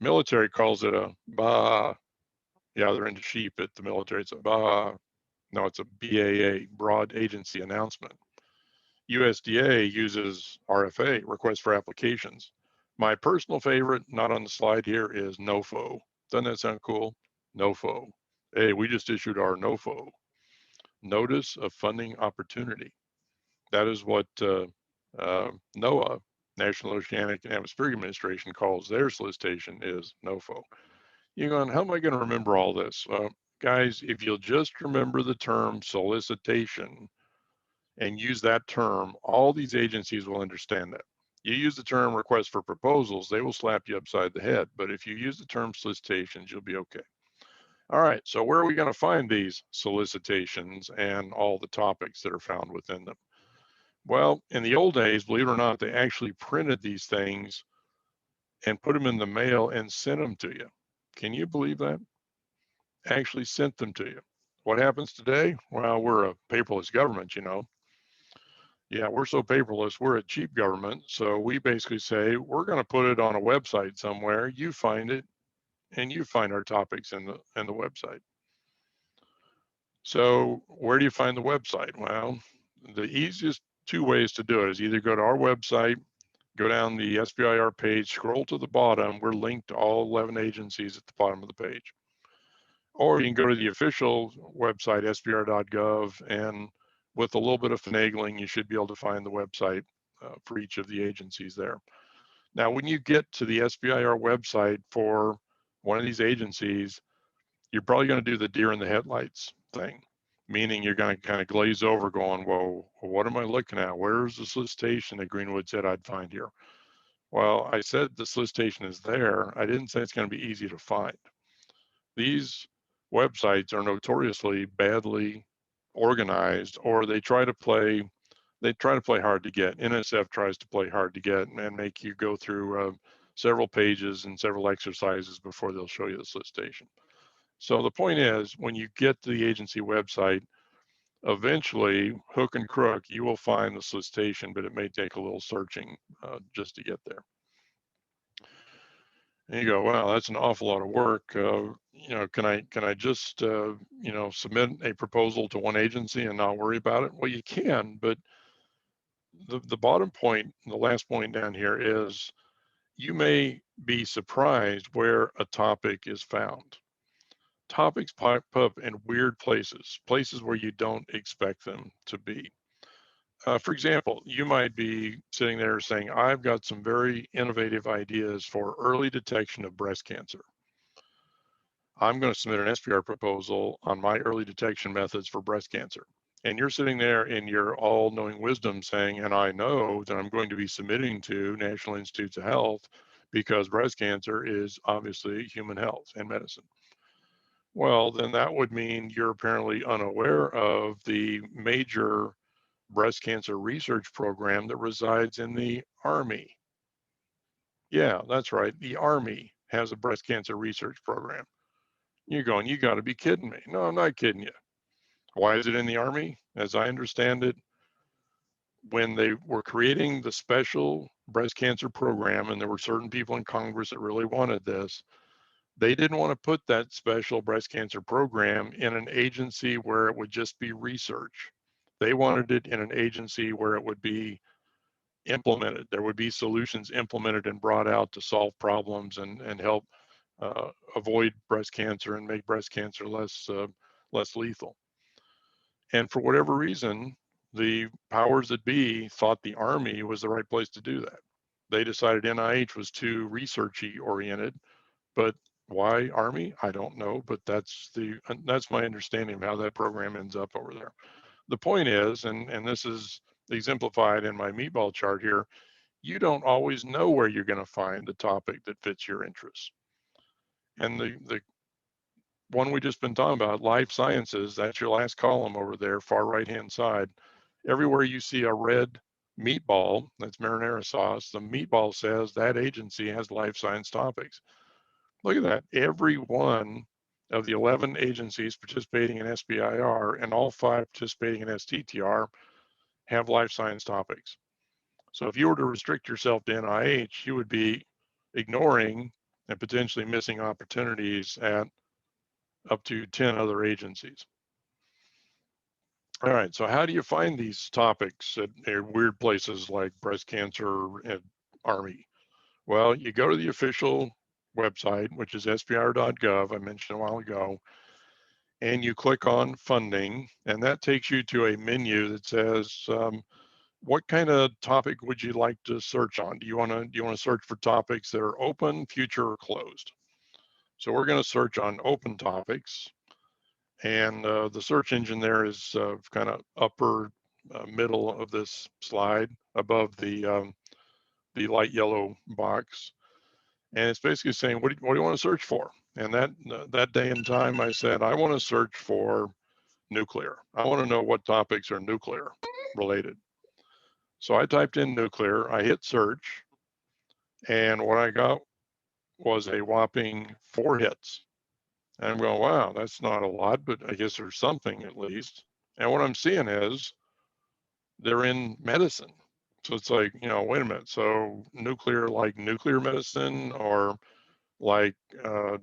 Military calls it a BA. Yeah, they're into sheep at the military. It's a BA. No, it's a BAA, broad agency announcement. USDA uses RFA, request for applications. My personal favorite, not on the slide here, is NOFO. Doesn't that sound cool? NOFO. Hey, we just issued our NOFO, Notice of Funding Opportunity. That is what NOAA, National Oceanic and Atmospheric Administration, calls their solicitation is NOFO. You're going, how am I going to remember all this? Guys, if you'll just remember the term solicitation and use that term, all these agencies will understand that. You use the term request for proposals, they will slap you upside the head. But if you use the term solicitations, you'll be okay. All right, so where are we going to find these solicitations and all the topics that are found within them? Well, in the old days, believe it or not, they actually printed these things and put them in the mail and sent them to you. Can you believe that? Actually sent them to you. What happens today? Well, we're a paperless government, you know. Yeah, we're so paperless, we're a cheap government. So we basically say, we're going to put it on a website somewhere. You find it, and you find our topics in the website. So where do you find the website? Well, the easiest two ways to do it is either go to our website, go down the SBIR page, scroll to the bottom. We're linked to all 11 agencies at the bottom of the page. Or you can go to the official website, sbir.gov, and with a little bit of finagling, you should be able to find the website for each of the agencies there. Now, when you get to the SBIR website for one of these agencies, you're probably going to do the deer in the headlights thing, meaning you're going to kind of glaze over going, whoa, what am I looking at? Where's the solicitation that Greenwood said I'd find here? Well, I said the solicitation is there. I didn't say it's going to be easy to find. These websites are notoriously badly organized, or they try to play hard to get. NSF tries to play hard to get and make you go through several pages and several exercises before they'll show you the solicitation. So the point is, when you get to the agency website, eventually, hook and crook, you will find the solicitation, but it may take a little searching just to get there. And you go, wow, that's an awful lot of work. You know, can I just you know, submit a proposal to one agency and not worry about it? Well, you can, but the bottom point, the last point down here is, you may be surprised where a topic is found. Topics pop up in weird places where you don't expect them to be. For example, you might be sitting there saying, I've got some very innovative ideas for early detection of breast cancer. I'm going to submit an SBIR proposal on my early detection methods for breast cancer. And you're sitting there in your all-knowing wisdom saying, and I know that I'm going to be submitting to National Institutes of Health because breast cancer is obviously human health and medicine. Well, then that would mean you're apparently unaware of the major breast cancer research program that resides in the Army. Yeah, that's right. The Army has a breast cancer research program. You're going, you got to be kidding me. No, I'm not kidding you. Why is it in the Army? As I understand it, when they were creating the special breast cancer program, and there were certain people in Congress that really wanted this, they didn't want to put that special breast cancer program in an agency where it would just be research. They wanted it in an agency where it would be implemented. There would be solutions implemented and brought out to solve problems and help avoid breast cancer and make breast cancer less lethal. And for whatever reason, the powers that be thought the Army was the right place to do that. They decided NIH was too researchy oriented, but why Army? I don't know, but that's my understanding of how that program ends up over there. The point is, and this is exemplified in my meatball chart here, you don't always know where you're going to find the topic that fits your interests. And the one we just been talking about, life sciences, that's your last column over there, far right-hand side. Everywhere you see a red meatball, that's marinara sauce, the meatball says that agency has life science topics. Look at that. Every one of the 11 agencies participating in SBIR and all 5 participating in STTR have life science topics. So if you were to restrict yourself to NIH, you would be ignoring and potentially missing opportunities at up to 10 other agencies. All right, so how do you find these topics at weird places like breast cancer and Army? Well, you go to the official website, which is SBIR.gov, I mentioned a while ago, and you click on funding, and that takes you to a menu that says, what kind of topic would you like to search on? Do you want to search for topics that are open, future, or closed? So we're going to search on open topics, and the search engine there is kind of upper middle of this slide above the light yellow box, and it's basically saying, what do you want to search for? And that day and time, I said, I want to search for nuclear. I want to know what topics are nuclear related. So I typed in nuclear, I hit search, and what I got was a whopping 4 hits. And I'm going, wow, that's not a lot, but I guess there's something at least. And what I'm seeing is they're in medicine. So it's like, wait a minute. So nuclear, like nuclear medicine, or like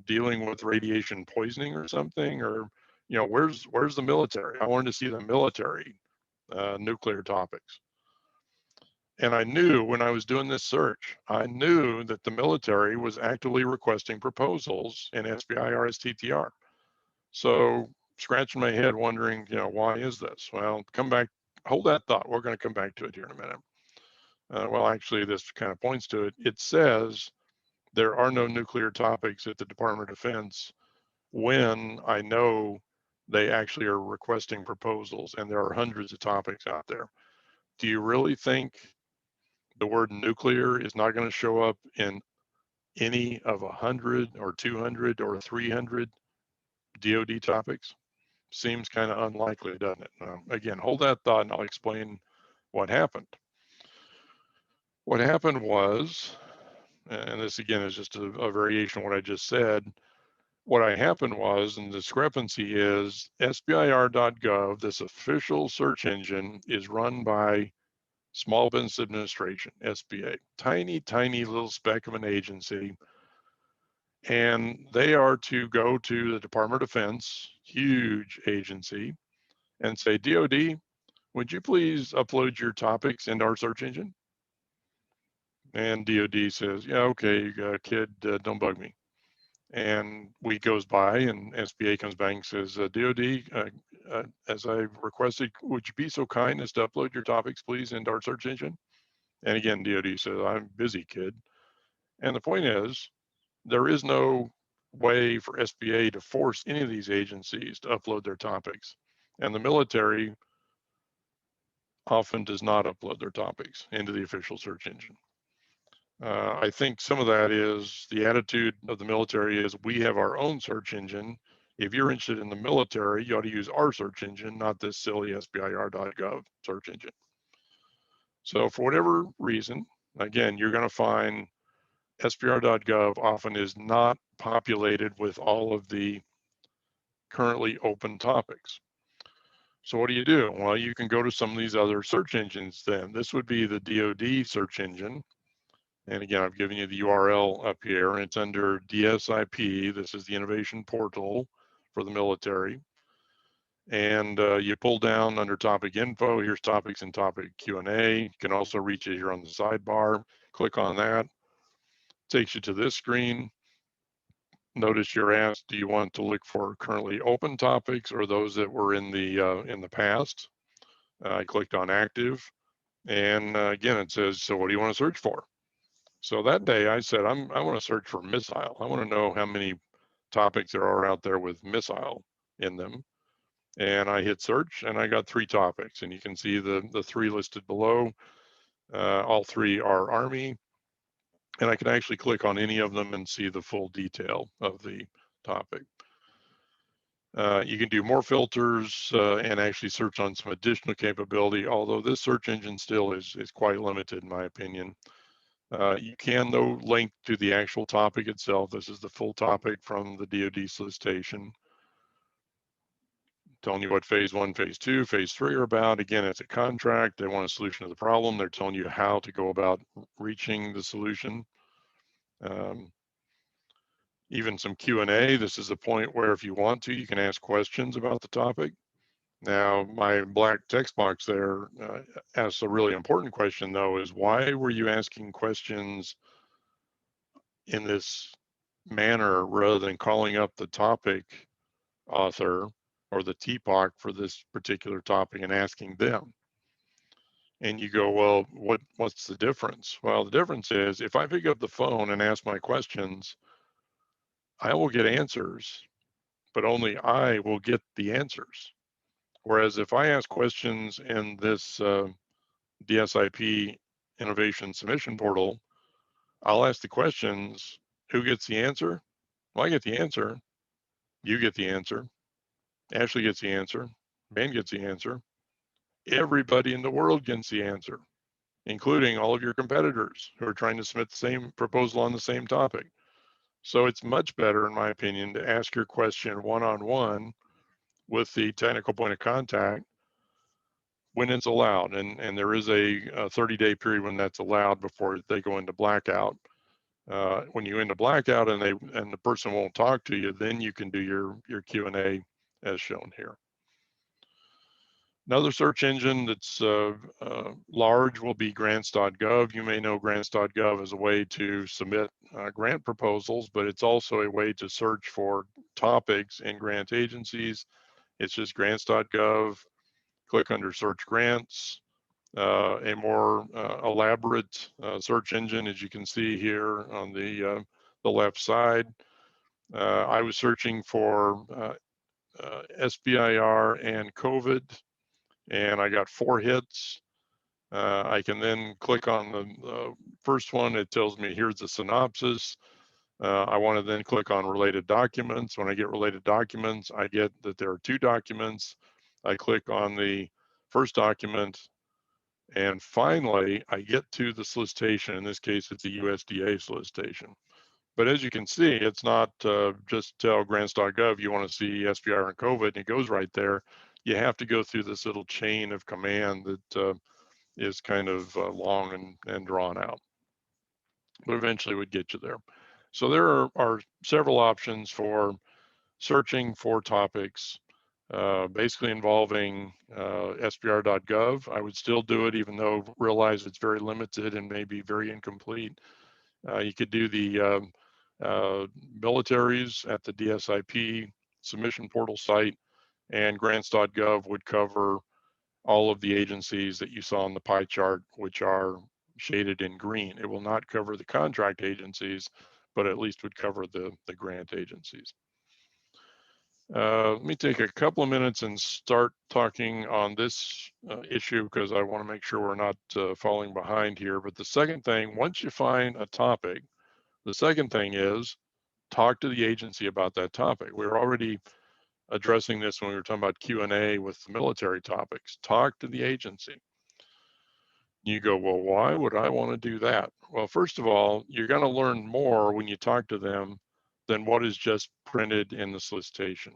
dealing with radiation poisoning or something, or, where's the military? I wanted to see the military nuclear topics. And I knew when I was doing this search, I knew that the military was actively requesting proposals in SBIR STTR. So scratching my head wondering, why is this? Well, come back, hold that thought. We're going to come back to it here in a minute. Well, actually, this kind of points to it. It says there are no nuclear topics at the Department of Defense when I know they actually are requesting proposals, and there are hundreds of topics out there. Do you really think the word nuclear is not going to show up in any of 100 or 200 or 300 DoD topics? Seems kind of unlikely, doesn't it? Again, hold that thought and I'll explain what happened. What happened was, and this again is just a variation of what I just said, what happened was, and the discrepancy is, SBIR.gov, this official search engine, is run by Small Business Administration, SBA, tiny, tiny little speck of an agency. And they are to go to the Department of Defense, huge agency, and say, DOD, would you please upload your topics into our search engine? And DOD says, yeah, okay, kid, don't bug me. And week goes by and SBA comes back and says, DOD, as I requested, would you be so kind as to upload your topics, please, into our search engine? And again, DOD says, I'm busy, kid. And the point is, there is no way for SBA to force any of these agencies to upload their topics. And the military often does not upload their topics into the official search engine. I think some of that is the attitude of the military is we have our own search engine. If you're interested in the military, you ought to use our search engine, not this silly SBIR.gov search engine. So for whatever reason, again, you're going to find SBIR.gov often is not populated with all of the currently open topics. So what do? Well, you can go to some of these other search engines then. This would be the DoD search engine. And again, I've given you the URL up here, and it's under DSIP. This is the innovation portal for the military. And you pull down under topic info, here's topics and topic Q&A. You can also reach it here on the sidebar. Click on that. Takes you to this screen. Notice you're asked, do you want to look for currently open topics or those that were in the past? I clicked on active, and again, it says, so what do you want to search for? So that day I said, I want to search for missile. I want to know how many topics there are out there with missile in them. And I hit search and I got 3 topics, and you can see the 3 listed below. All 3 are Army, and I can actually click on any of them and see the full detail of the topic. You can do more filters and actually search on some additional capability, although this search engine still is quite limited in my opinion. You can, though, link to the actual topic itself. This is the full topic from the DoD solicitation, telling you what phase 1, phase 2, phase 3 are about. Again, it's a contract. They want a solution to the problem. They're telling you how to go about reaching the solution. Even some Q&A. This is a point where if you want to, you can ask questions about the topic. Now, my black text box there asks a really important question, though, is why were you asking questions in this manner rather than calling up the topic author or the TPOC for this particular topic and asking them? And you go, well, what's the difference? Well, the difference is if I pick up the phone and ask my questions, I will get answers, but only I will get the answers. Whereas if I ask questions in this DSIP Innovation Submission Portal, I'll ask the questions. Who gets the answer? Well, I get the answer. You get the answer. Ashley gets the answer. Ben gets the answer. Everybody in the world gets the answer, including all of your competitors who are trying to submit the same proposal on the same topic. So it's much better, in my opinion, to ask your question one-on-one with the technical point of contact when it's allowed. And there is a 30-day period when that's allowed before they go into blackout. When you into blackout and the person won't talk to you, then you can do your Q&A as shown here. Another search engine that's large will be grants.gov. You may know grants.gov as a way to submit grant proposals, but it's also a way to search for topics in grant agencies. It's just grants.gov. Click under search grants. A more elaborate search engine, as you can see here on the left side. I was searching for SBIR and COVID, and I got 4 hits. I can then click on the first one. It tells me here's the synopsis. I want to then click on related documents. When I get related documents, I get that there are 2 documents. I click on the first document, and finally I get to the solicitation. In this case, it's a USDA solicitation. But as you can see, it's not just tell grants.gov you want to see SBIR and COVID, and it goes right there. You have to go through this little chain of command that is kind of long and drawn out, but eventually would get you there. So there are several options for searching for topics, basically involving SBIR.gov. I would still do it, even though realize it's very limited and maybe very incomplete. You could do the militaries at the DSIP submission portal site, and grants.gov would cover all of the agencies that you saw on the pie chart, which are shaded in green. It will not cover the contract agencies, but at least would cover the grant agencies. Let me take a couple of minutes and start talking on this issue because I want to make sure we're not falling behind here. But the second thing, once you find a topic, the second thing is talk to the agency about that topic. We're already addressing this when we were talking about Q&A with the military topics. Talk to the agency. You go, well, why would I want to do that? Well, first of all, you're going to learn more when you talk to them than what is just printed in the solicitation.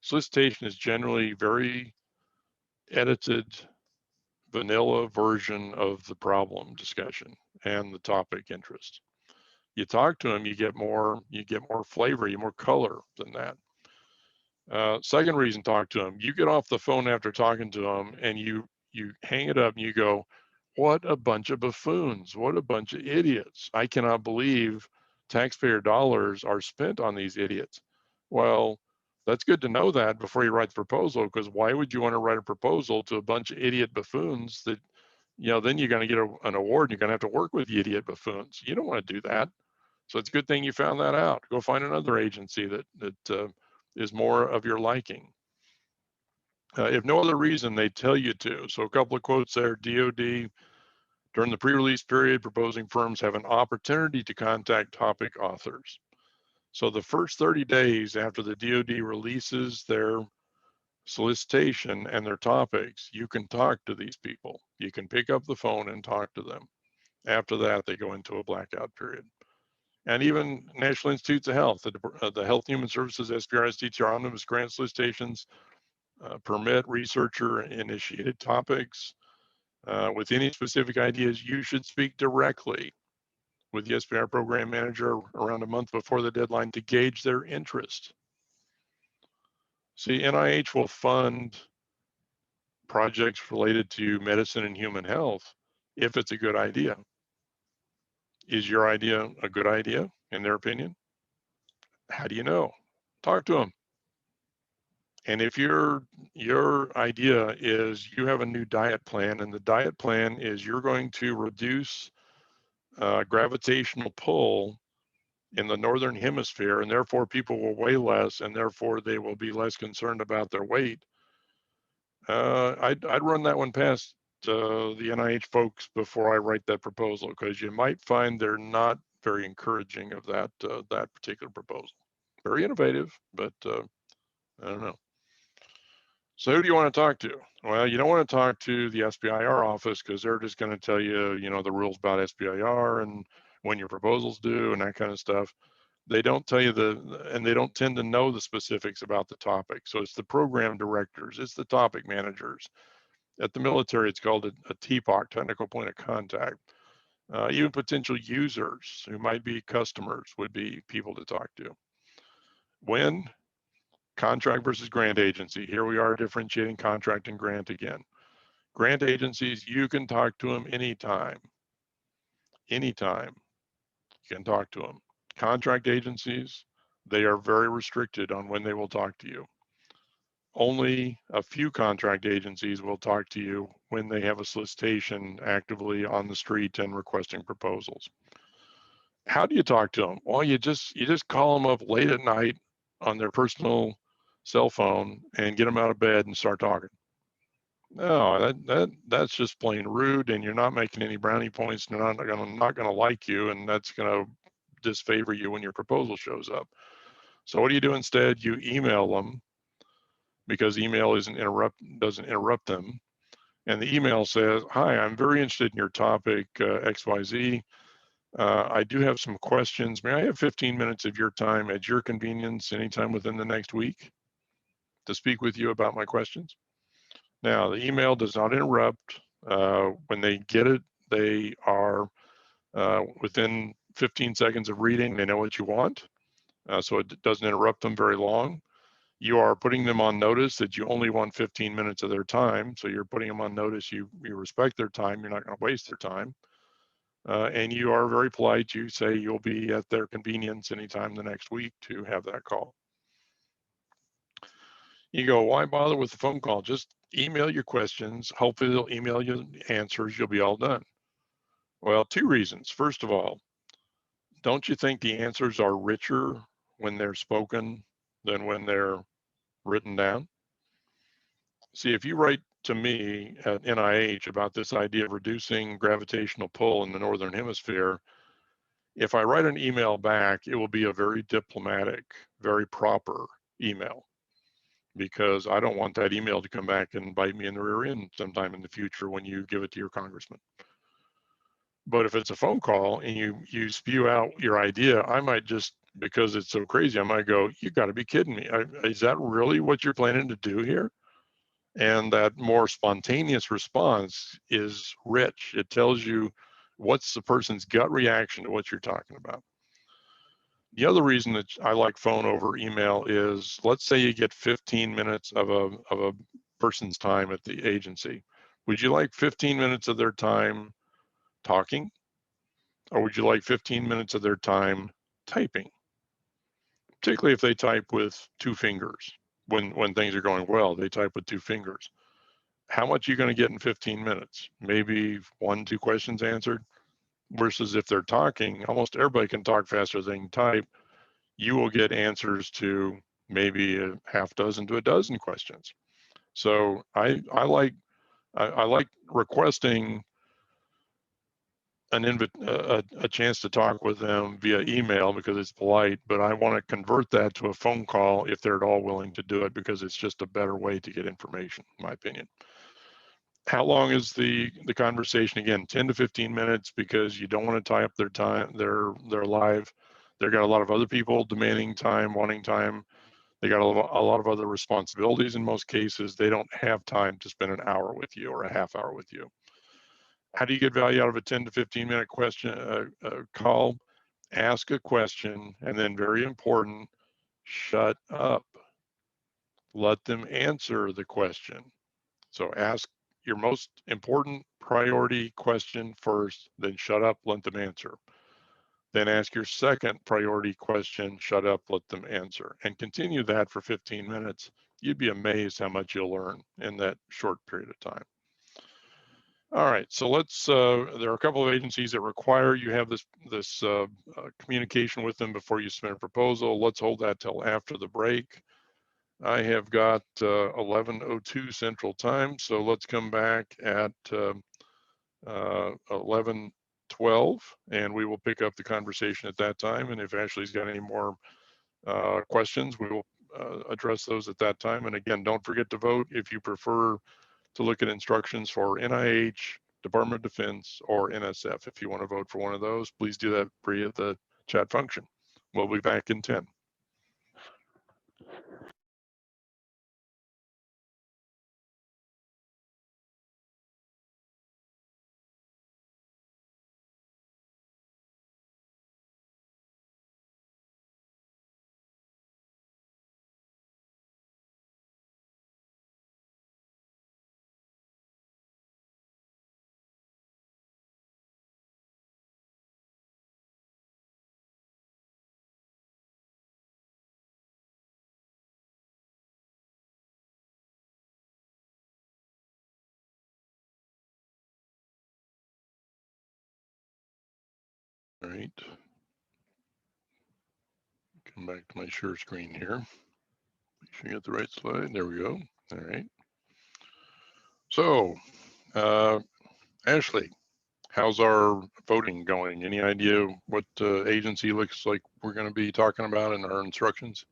Solicitation is generally very edited, vanilla version of the problem discussion and the topic interest. You talk to them, you get more flavor, you get more color than that. Second reason, talk to them. You get off the phone after talking to them and you hang it up and you go, what a bunch of buffoons, what a bunch of idiots. I cannot believe taxpayer dollars are spent on these idiots. Well, that's good to know that before you write the proposal, because why would you want to write a proposal to a bunch of idiot buffoons that, then you're going to get an award and you're going to have to work with the idiot buffoons. You don't want to do that. So it's a good thing you found that out. Go find another agency that is more of your liking. If no other reason, they tell you to. So a couple of quotes there. DOD, during the pre-release period, proposing firms have an opportunity to contact topic authors. So the first 30 days after the DOD releases their solicitation and their topics, you can talk to these people. You can pick up the phone and talk to them. After that, they go into a blackout period. And even National Institutes of Health, the Health and Human Services, SBIR and STTR omnibus grant solicitations, permit researcher-initiated topics. With any specific ideas, you should speak directly with the SBIR program manager around a month before the deadline to gauge their interest. See, NIH will fund projects related to medicine and human health if it's a good idea. Is your idea a good idea, in their opinion? How do you know? Talk to them. And if your idea is you have a new diet plan, and the diet plan is you're going to reduce gravitational pull in the northern hemisphere, and therefore people will weigh less, and therefore they will be less concerned about their weight, I'd run that one past the NIH folks before I write that proposal, because you might find they're not very encouraging of that particular proposal. Very innovative, but I don't know. So who do you want to talk to? Well, you don't want to talk to the SBIR office, because they're just going to tell you, the rules about SBIR and when your proposal's due and that kind of stuff. They don't tell you and they don't tend to know the specifics about the topic. So it's the program directors, it's the topic managers. At the military, it's called a TPOC, technical point of contact. Even potential users who might be customers would be people to talk to. When? Contract versus grant agency. Here we are differentiating contract and grant again. Grant agencies, you can talk to them anytime. Anytime you can talk to them. Contract agencies, they are very restricted on when they will talk to you. Only a few contract agencies will talk to you when they have a solicitation actively on the street and requesting proposals. How do you talk to them? Well, you just call them up late at night on their personal cell phone and get them out of bed and start talking. No, that's just plain rude, and you're not making any brownie points, and they're not gonna like you, and that's gonna disfavor you when your proposal shows up. So what do you do instead? You email them, because email doesn't interrupt them. And the email says, "Hi, I'm very interested in your topic, XYZ. I do have some questions. May I have 15 minutes of your time at your convenience anytime within the next week to speak with you about my questions?" Now, the email does not interrupt. When they get it, they are within 15 seconds of reading, they know what you want. So it doesn't interrupt them very long. You are putting them on notice that you only want 15 minutes of their time. So you're putting them on notice, you respect their time, you're not going to waste their time. And you are very polite. You say you'll be at their convenience anytime the next week to have that call. You go, why bother with the phone call? Just email your questions. Hopefully they'll email you answers. You'll be all done. Well, two reasons. First of all, don't you think the answers are richer when they're spoken than when they're written down? See, if you write to me at NIH about this idea of reducing gravitational pull in the Northern Hemisphere, if I write an email back, it will be a very diplomatic, very proper email, because I don't want that email to come back and bite me in the rear end sometime in the future when you give it to your congressman. But if it's a phone call and you spew out your idea, I might just, because it's so crazy, I might go, you got to be kidding me. Is that really what you're planning to do here? And that more spontaneous response is rich. It tells you what's the person's gut reaction to what you're talking about. The other reason that I like phone over email is, let's say you get 15 minutes of a person's time at the agency. Would you like 15 minutes of their time talking? Or would you like 15 minutes of their time typing, particularly if they type with 2 fingers. When things are going well, they type with 2 fingers. How much are you going to get in 15 minutes? Maybe 1, 2 questions answered. Versus if they're talking, almost everybody can talk faster than they can type. You will get answers to maybe a half dozen to a dozen questions. So I like requesting a chance to talk with them via email because it's polite, but I want to convert that to a phone call if they're at all willing to do it, because it's just a better way to get information, in my opinion. How long is the conversation? Again, 10 to 15 minutes, because you don't want to tie up their time. They're live. They've got a lot of other people demanding time, wanting time. They got a lot of other responsibilities. In most cases, they don't have time to spend an hour with you or a half hour with you. How do you get value out of a 10 to 15 minute question call? Ask a question, and then, very important, shut up. Let them answer the question. So ask your most important priority question first, then shut up, let them answer. Then ask your second priority question, shut up, let them answer, and continue that for 15 minutes. You'd be amazed how much you'll learn in that short period of time. All right, so let's, there are a couple of agencies that require you have this communication with them before you submit a proposal. Let's hold that till after the break. I have got 11:02 Central Time, so let's come back at 11:12, and we will pick up the conversation at that time. And if Ashley's got any more questions, we will address those at that time. And again, don't forget to vote if you prefer to look at instructions for NIH, Department of Defense, or NSF. If you want to vote for one of those, please do that via the chat function. We'll be back in 10. All right. Come back to my share screen here. Make sure you get the right slide. There we go. All right. So, Ashley, how's our voting going? Any idea what agency looks like we're going to be talking about in our instructions?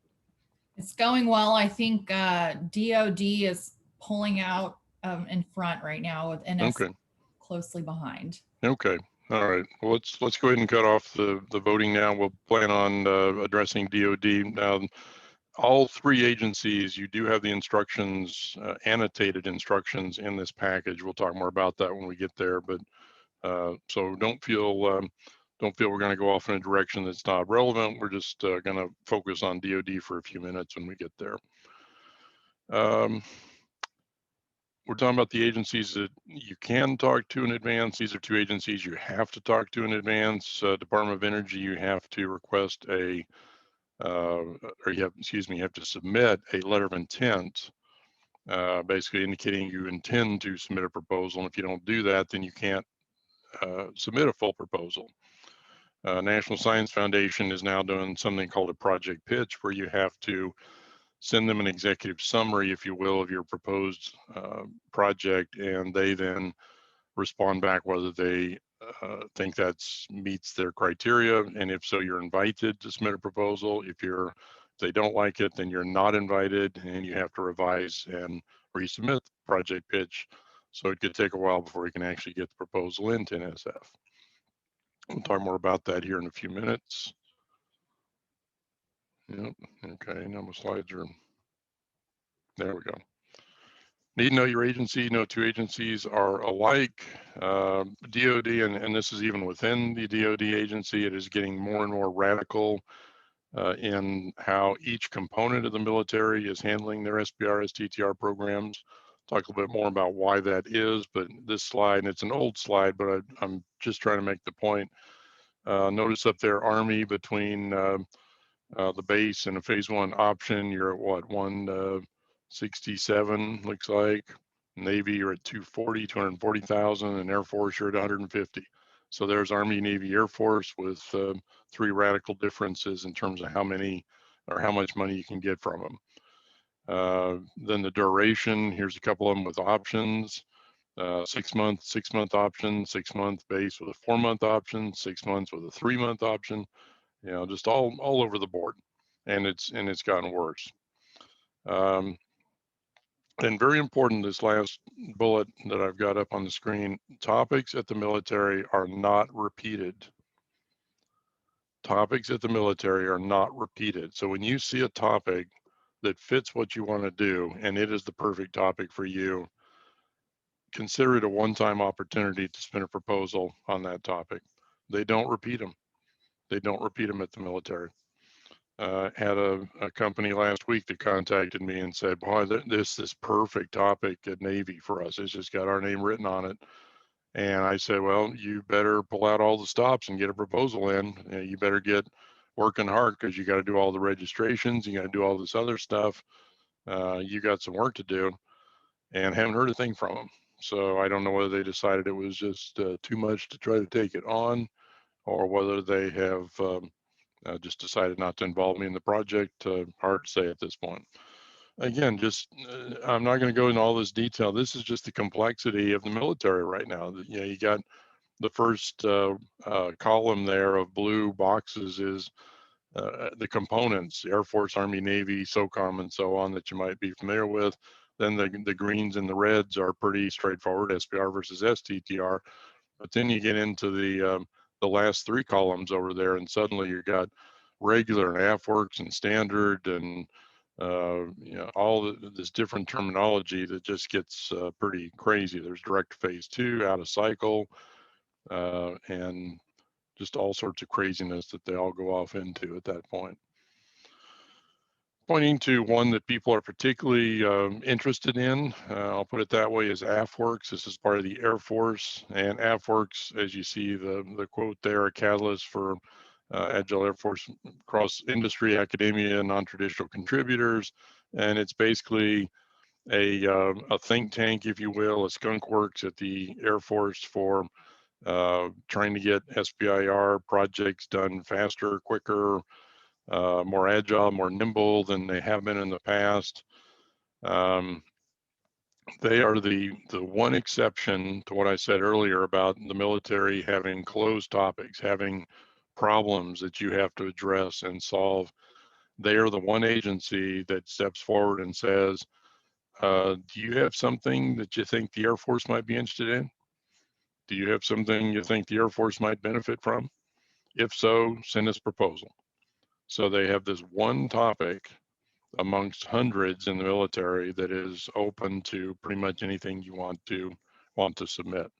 It's going well. I think DOD is pulling out in front right now, with NS closely behind. Okay. All right. Well, let's go ahead and cut off the voting now. We'll plan on addressing DOD. Now, all 3 agencies, you do have the instructions, annotated instructions in this package. We'll talk more about that when we get there. But so don't feel we're going to go off in a direction that's not relevant. We're just going to focus on DOD for a few minutes when we get there. We're talking about the agencies that you can talk to in advance. These are 2 agencies you have to talk to in advance. Department of Energy, you have to request a, you have to submit a letter of intent, basically indicating you intend to submit a proposal. And if you don't do that, then you can't submit a full proposal. National Science Foundation is now doing something called a project pitch, where you have to send them an executive summary, if you will, of your proposed project, and they then respond back whether they think that meets their criteria, and if so, you're invited to submit a proposal. If they don't like it, then you're not invited, and you have to revise and resubmit the project pitch. So it could take a while before you can actually get the proposal into NSF. We'll talk more about that here in a few minutes. Yep. Okay. Now my slides are. There we go. Need to know your agency. No 2 agencies are alike. DOD, and this is even within the DOD agency, it is getting more and more radical in how each component of the military is handling their SBIR, STTR programs. Talk a little bit more about why that is, but this slide, and it's an old slide, but I'm just trying to make the point. Notice up there, Army between the base and a phase 1 option, you're at what, 167 looks like. Navy, you're at 240,000, and Air Force, you're at 150. So there's Army, Navy, Air Force with 3 radical differences in terms of how many or how much money you can get from them. Then the duration, here's a couple of them with options. 6 month option, 6 month base with a 4 month option, 6 months with a 3 month option, you know, just all over the board. And it's gotten worse. And very important, this last bullet that I've got up on the screen, topics at the military are not repeated. Topics at the military are not repeated. So when you see a topic that fits what you want to do, and it is the perfect topic for you, consider it a one-time opportunity to submit a proposal on that topic. They don't repeat them. They don't repeat them at the military. Had a company last week that contacted me and said, boy, this perfect topic at Navy for us. It's just got our name written on it. And I said, well, you better pull out all the stops and get a proposal in. You better get working hard, because you got to do all the registrations. You got to do all this other stuff. You got some work to do, and haven't heard a thing from them. So I don't know whether they decided it was just too much to try to take it on, or whether they have just decided not to involve me in the project. Hard to say at this point. Again, just I'm not going to go into all this detail. This is just the complexity of the military right now. You know, you got the first column there of blue boxes is the components, Air Force, Army, Navy, SOCOM, and so on, that you might be familiar with. Then the greens and the reds are pretty straightforward, SBIR versus STTR. But then you get into the last 3 columns over there, and suddenly you've got regular and AFWERX and standard, and you know, all this different terminology that just gets pretty crazy. There's direct phase 2, out of cycle, and just all sorts of craziness that they all go off into at that point. Pointing to one that people are particularly interested in, I'll put it that way, is AFWERX. This is part of the Air Force, and AFWERX, as you see the quote there, a catalyst for Agile Air Force across industry, academia, and non-traditional contributors. And it's basically a think tank, if you will, a skunk works at the Air Force for trying to get SBIR projects done faster, quicker, more agile, more nimble than they have been in the past. They are the one exception to what I said earlier about the military having closed topics, having problems that you have to address and solve. They are the one agency that steps forward and says, do you have something that you think the Air Force might be interested in? Do you have something you think the Air Force might benefit from? If so, send us a proposal. So they have this one topic amongst hundreds in the military that is open to pretty much anything you want to submit.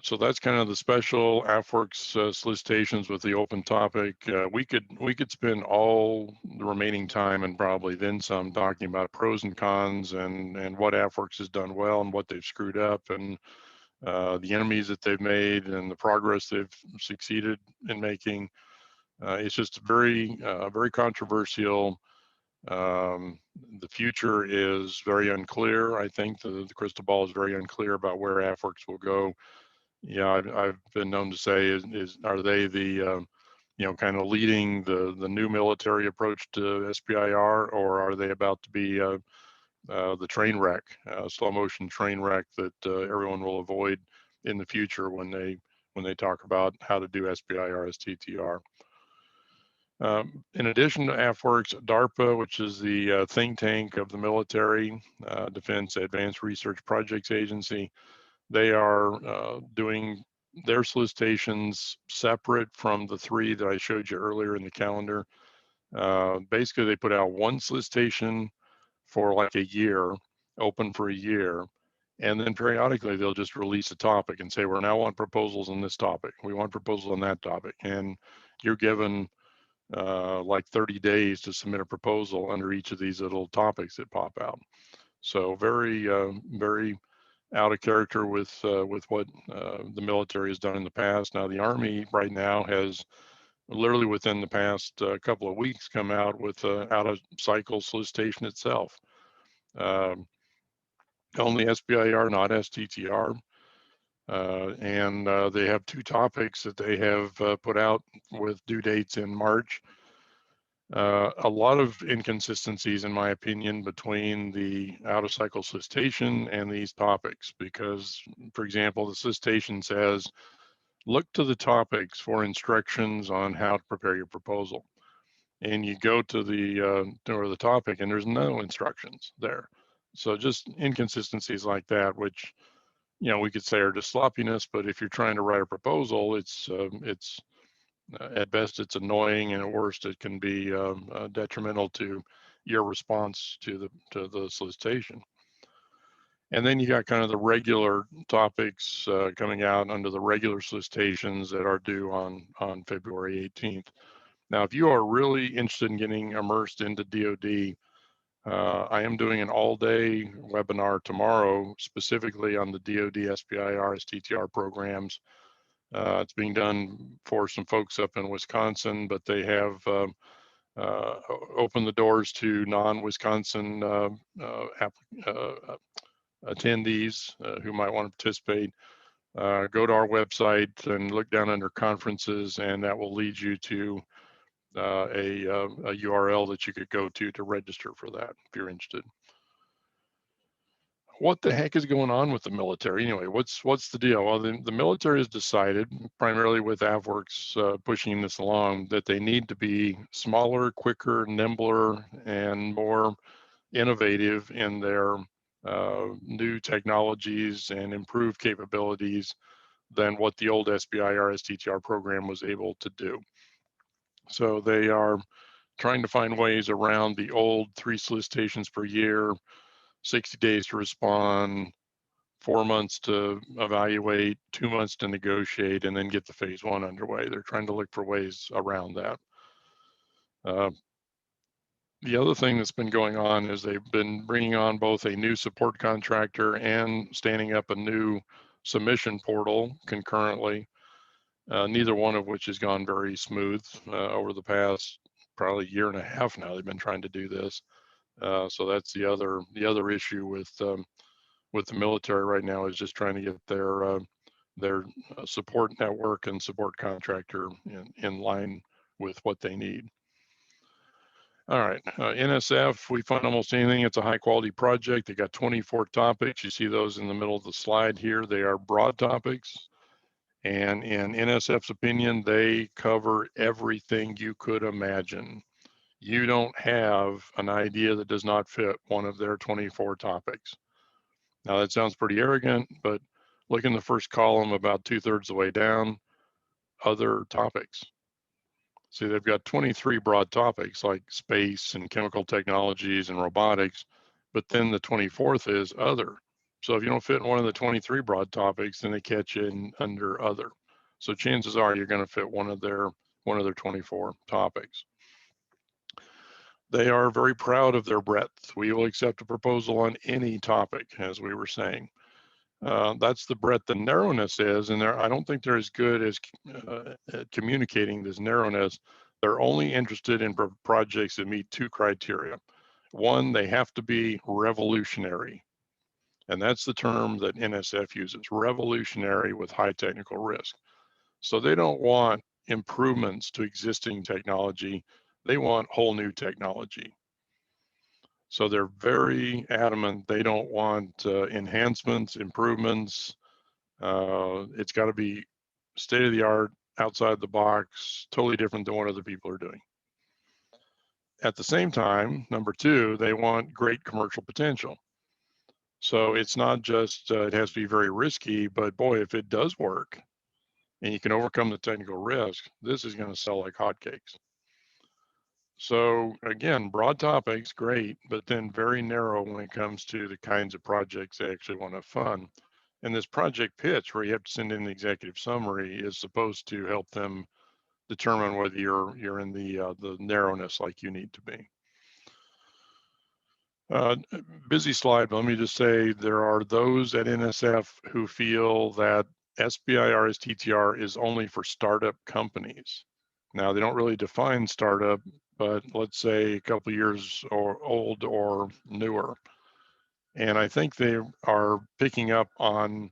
So that's kind of the special AFWERX solicitations with the open topic. We could spend all the remaining time and probably then some talking about pros and cons and what AFWERX has done well and what they've screwed up, and the enemies that they've made and the progress they've succeeded in making. It's just very controversial. The future is very unclear. I think the crystal ball is very unclear about where AFWERX will go. Yeah, I've been known to say, are they the kind of leading the new military approach to SBIR, or are they about to be the train wreck, slow motion train wreck that everyone will avoid in the future when they talk about how to do SBIR STTR. In addition to AFWERX, DARPA, which is the think tank of the military, Defense Advanced Research Projects Agency, they are doing their solicitations separate from the 3 that I showed you earlier in the calendar. Basically, they put out one solicitation for like a year, open for a year, and then periodically they'll just release a topic and say, we now want proposals on this topic. We want proposals on that topic. And you're given like 30 days to submit a proposal under each of these little topics that pop out. So very out of character with what the military has done in the past. Now, the Army right now has literally within the past couple of weeks come out with out of cycle solicitation itself. Only SBIR, not STTR. And they have 2 topics that they have put out with due dates in March. A lot of inconsistencies, in my opinion, between the out-of-cycle solicitation and these topics, because, for example, the solicitation says, look to the topics for instructions on how to prepare your proposal. And you go to the topic and there's no instructions there. So just inconsistencies like that, which, you know, we could say are just sloppiness, but if you're trying to write a proposal, it's at best it's annoying, and at worst it can be detrimental to your response to the solicitation. And then you got kind of the regular topics coming out under the regular solicitations that are due on February 18th. Now, if you are really interested in getting immersed into DoD, I am doing an all-day webinar tomorrow specifically on the DoD SBIR STTR programs. It's being done for some folks up in Wisconsin, but they have opened the doors to non-Wisconsin attendees who might want to participate. Go to our website and look down under conferences, and that will lead you to a URL that you could go to register for that if you're interested. What the heck is going on with the military anyway? What's the deal? Well, the military has decided, primarily with AvWorks pushing this along, that they need to be smaller, quicker, nimbler, and more innovative in their new technologies and improved capabilities than what the old SBIR STTR program was able to do. So they are trying to find ways around the old 3 solicitations per year, 60 days to respond, 4 months to evaluate, 2 months to negotiate, and then get the phase 1 underway. They're trying to look for ways around that. The other thing that's been going on is they've been bringing on both a new support contractor and standing up a new submission portal concurrently, neither one of which has gone very smooth over the past probably 1.5 years now. They've been trying to do this. So that's the other issue with the military right now, is just trying to get their support network and support contractor in line with what they need. All right, NSF, we fund almost anything. It's a high quality project. They got 24 topics. You see those in the middle of the slide here. They are broad topics. And in NSF's opinion, they cover everything you could imagine. You don't have an idea that does not fit one of their 24 topics. Now that sounds pretty arrogant, but look in the first column about 2/3 of the way down, other topics. See, they've got 23 broad topics like space and chemical technologies and robotics, but then the 24th is other. So if you don't fit in one of the 23 broad topics, then they catch you in under other. So chances are you're going to fit one of their 24 topics. They are very proud of their breadth. We will accept a proposal on any topic, as we were saying. That's the breadth. The narrowness is, and I don't think they're as good as communicating this narrowness. They're only interested in projects that meet 2 criteria. One, they have to be revolutionary. And that's the term that NSF uses, revolutionary with high technical risk. So they don't want improvements to existing technology. They want whole new technology. So they're very adamant. They don't want enhancements, improvements. It's got to be state of the art, outside the box, totally different than what other people are doing. At the same time, number 2, they want great commercial potential. So it's not just, it has to be very risky, but boy, if it does work and you can overcome the technical risk, this is going to sell like hotcakes. So again, broad topics, great, but then very narrow when it comes to the kinds of projects they actually want to fund. And this project pitch, where you have to send in the executive summary, is supposed to help them determine whether you're in the narrowness like you need to be. Busy slide, but let me just say there are those at NSF who feel that SBIR STTR is only for startup companies. Now, they don't really define startup, but let's say a couple years or old or newer. And I think they are picking up on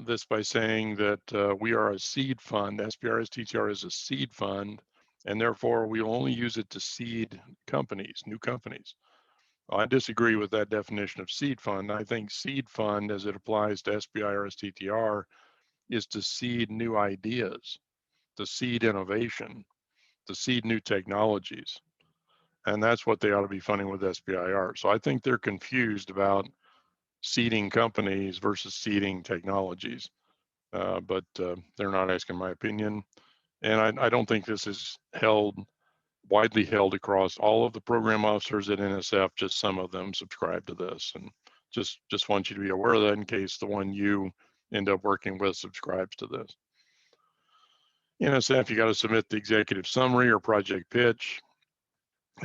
this by saying that we are a seed fund. SBIR STTR is a seed fund, and therefore we will only use it to seed companies, new companies. I disagree with that definition of seed fund. I think seed fund, as it applies to SBIR STTR, is to seed new ideas, to seed innovation, to seed new technologies. And that's what they ought to be funding with SBIR. So I think they're confused about seeding companies versus seeding technologies. But they're not asking my opinion. And I don't think this is widely held across all of the program officers at NSF. Just some of them subscribe to this, and just want you to be aware of that in case the one you end up working with subscribes to this. NSF, you got to submit the executive summary or project pitch,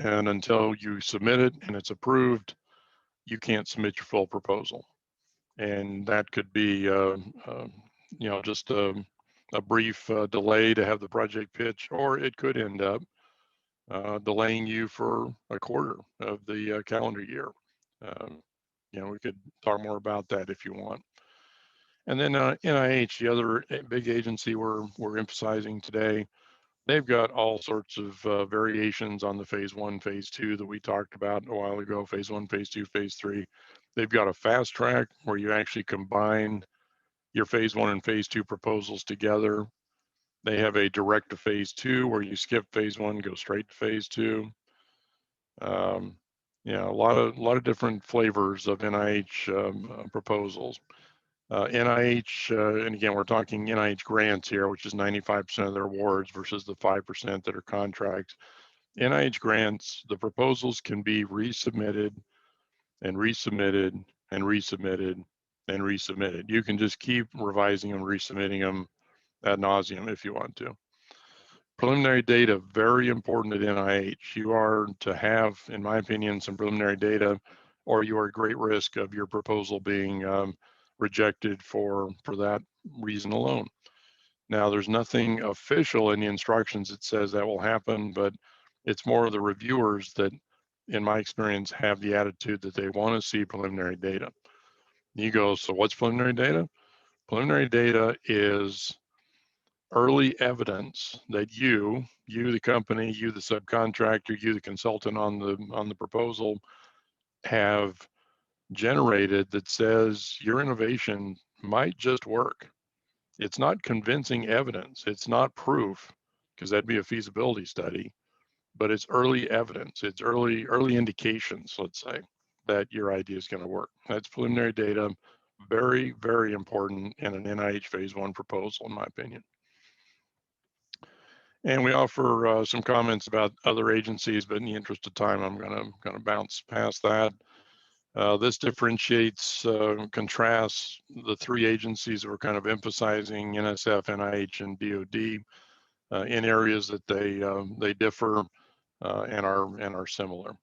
and until you submit it and it's approved, you can't submit your full proposal. And that could be just a brief delay to have the project pitch, or it could end up delaying you for a quarter of the calendar year. We could talk more about that if you want. And then NIH, the other big agency we're emphasizing today, they've got all sorts of variations on the phase 1, phase 2 that we talked about a while ago, phase 1, phase 2, phase 3. They've got a fast track where you actually combine your phase 1 and phase 2 proposals together. They have a direct to phase 2 where you skip phase 1, go straight to phase 2. A lot of different flavors of NIH proposals. NIH, and again, we're talking NIH grants here, which is 95% of their awards versus the 5% that are contracts. NIH grants, the proposals can be resubmitted and resubmitted and resubmitted and resubmitted. You can just keep revising them, resubmitting them ad nauseum if you want to. Preliminary data, very important at NIH. You are to have, in my opinion, some preliminary data, or you are at great risk of your proposal being rejected for that reason alone. Now, there's nothing official in the instructions that says that will happen, but it's more of the reviewers that, in my experience, have the attitude that they want to see preliminary data. You go, so what's preliminary data? Preliminary data is early evidence that you the company, you the subcontractor, you the consultant on the proposal have generated that says your innovation might just work. It's not convincing evidence. It's not proof, because that'd be a feasibility study, but it's early evidence. It's early indications, let's say, that your idea is going to work. That's preliminary data. Very, very important in an NIH phase 1 proposal, in my opinion. And we offer some comments about other agencies, but in the interest of time, I'm gonna bounce past that. This differentiates, contrasts the three agencies that we're kind of emphasizing, NSF, NIH, and DoD, in areas that they differ and are similar.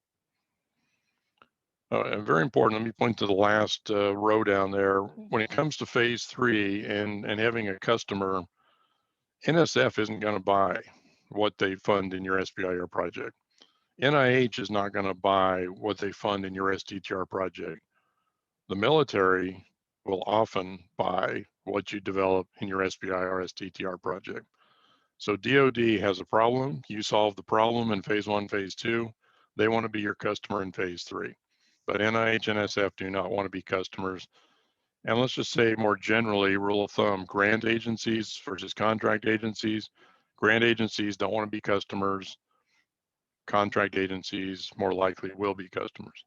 And very important, let me point to the last row down there. When it comes to phase 3 and having a customer, NSF isn't going to buy what they fund in your SBIR project. NIH is not going to buy what they fund in your STTR project. The military will often buy what you develop in your SBIR STTR project. So DoD has a problem. You solve the problem in phase 1, phase 2. They want to be your customer in phase 3. But NIH and NSF do not want to be customers. And let's just say more generally, rule of thumb, grant agencies versus contract agencies. Grant agencies don't want to be customers. Contract agencies more likely will be customers.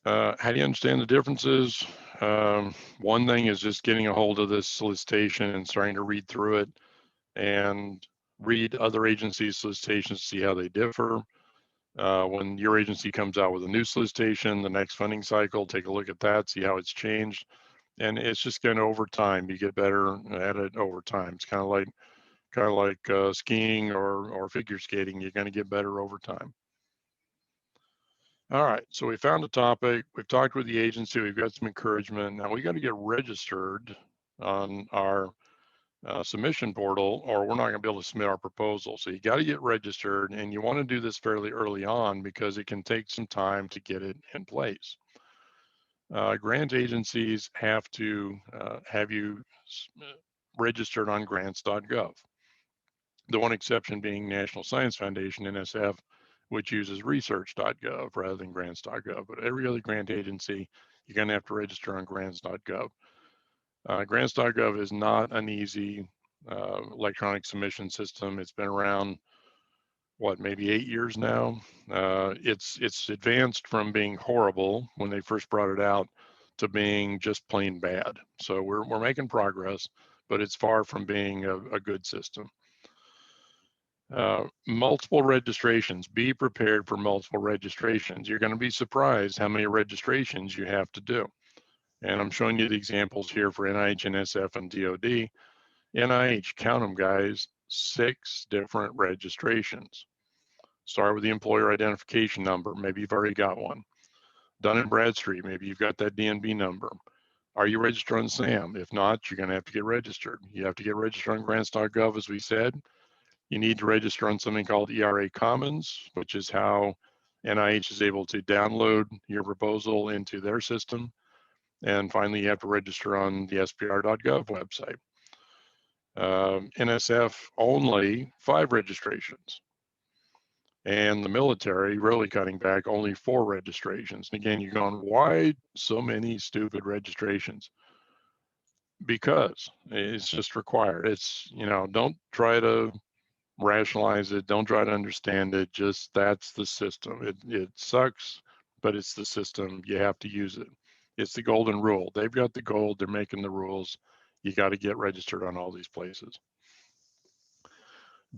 How do you understand the differences? One thing is just getting a hold of this solicitation and starting to read through it and read other agencies' solicitations to see how they differ. When your agency comes out with a new solicitation, the next funding cycle, take a look at that, see how it's changed. And it's just going to, over time, you get better at it over time. It's kind of like kind of like skiing or figure skating. You're going to get better over time. All right, so we found a topic. We've talked with the agency. We've got some encouragement. Now we got to get registered on our submission portal, or we're not going to be able to submit our proposal. So you got to get registered, and you want to do this fairly early on because it can take some time to get it in place. Grant agencies have to have you registered on grants.gov. The one exception being National Science Foundation, NSF, which uses research.gov rather than grants.gov. But every other grant agency, you're going to have to register on grants.gov. Grants.gov is not an easy electronic submission system. It's been around, what, maybe 8 years now. It's advanced from being horrible when they first brought it out to being just plain bad. So we're making progress, but it's far from being a good system. Multiple registrations. Be prepared for multiple registrations. You're going to be surprised how many registrations you have to do. And I'm showing you the examples here for NIH, NSF, and DoD. NIH, count them, guys, 6 different registrations. Start with the employer identification number. Maybe you've already got one. Dun & Bradstreet, maybe you've got that DNB number. Are you registered on SAM? If not, you're going to have to get registered. You have to get registered on grants.gov, as we said. You need to register on something called ERA Commons, which is how NIH is able to download your proposal into their system. And finally, you have to register on the SBIR.gov website. NSF only 5 registrations. And the military, really cutting back, only 4 registrations. And again, you're going, why so many stupid registrations? Because it's just required. It's, you know, don't try to rationalize it. Don't try to understand it. Just that's the system. It sucks, but it's the system. You have to use it. It's the golden rule. They've got the gold. They're making the rules. You got to get registered on all these places.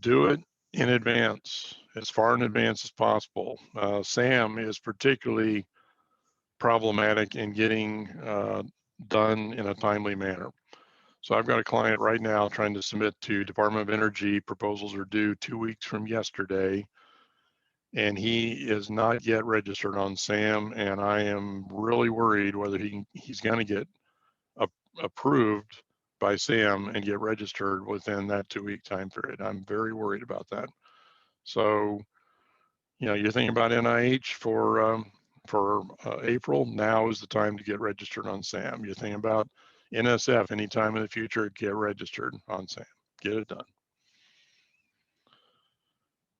Do it in advance, as far in advance as possible. SAM is particularly problematic in getting done in a timely manner. So I've got a client right now trying to submit to Department of Energy. Proposals are due 2 weeks from yesterday, and he is not yet registered on SAM, and I am really worried whether he's going to get approved by SAM and get registered within that 2-week time period. I'm very worried about that. So, you know, you're thinking about NIH for April. Now is the time to get registered on SAM. You're thinking about NSF anytime in the future, get registered on SAM. Get it done.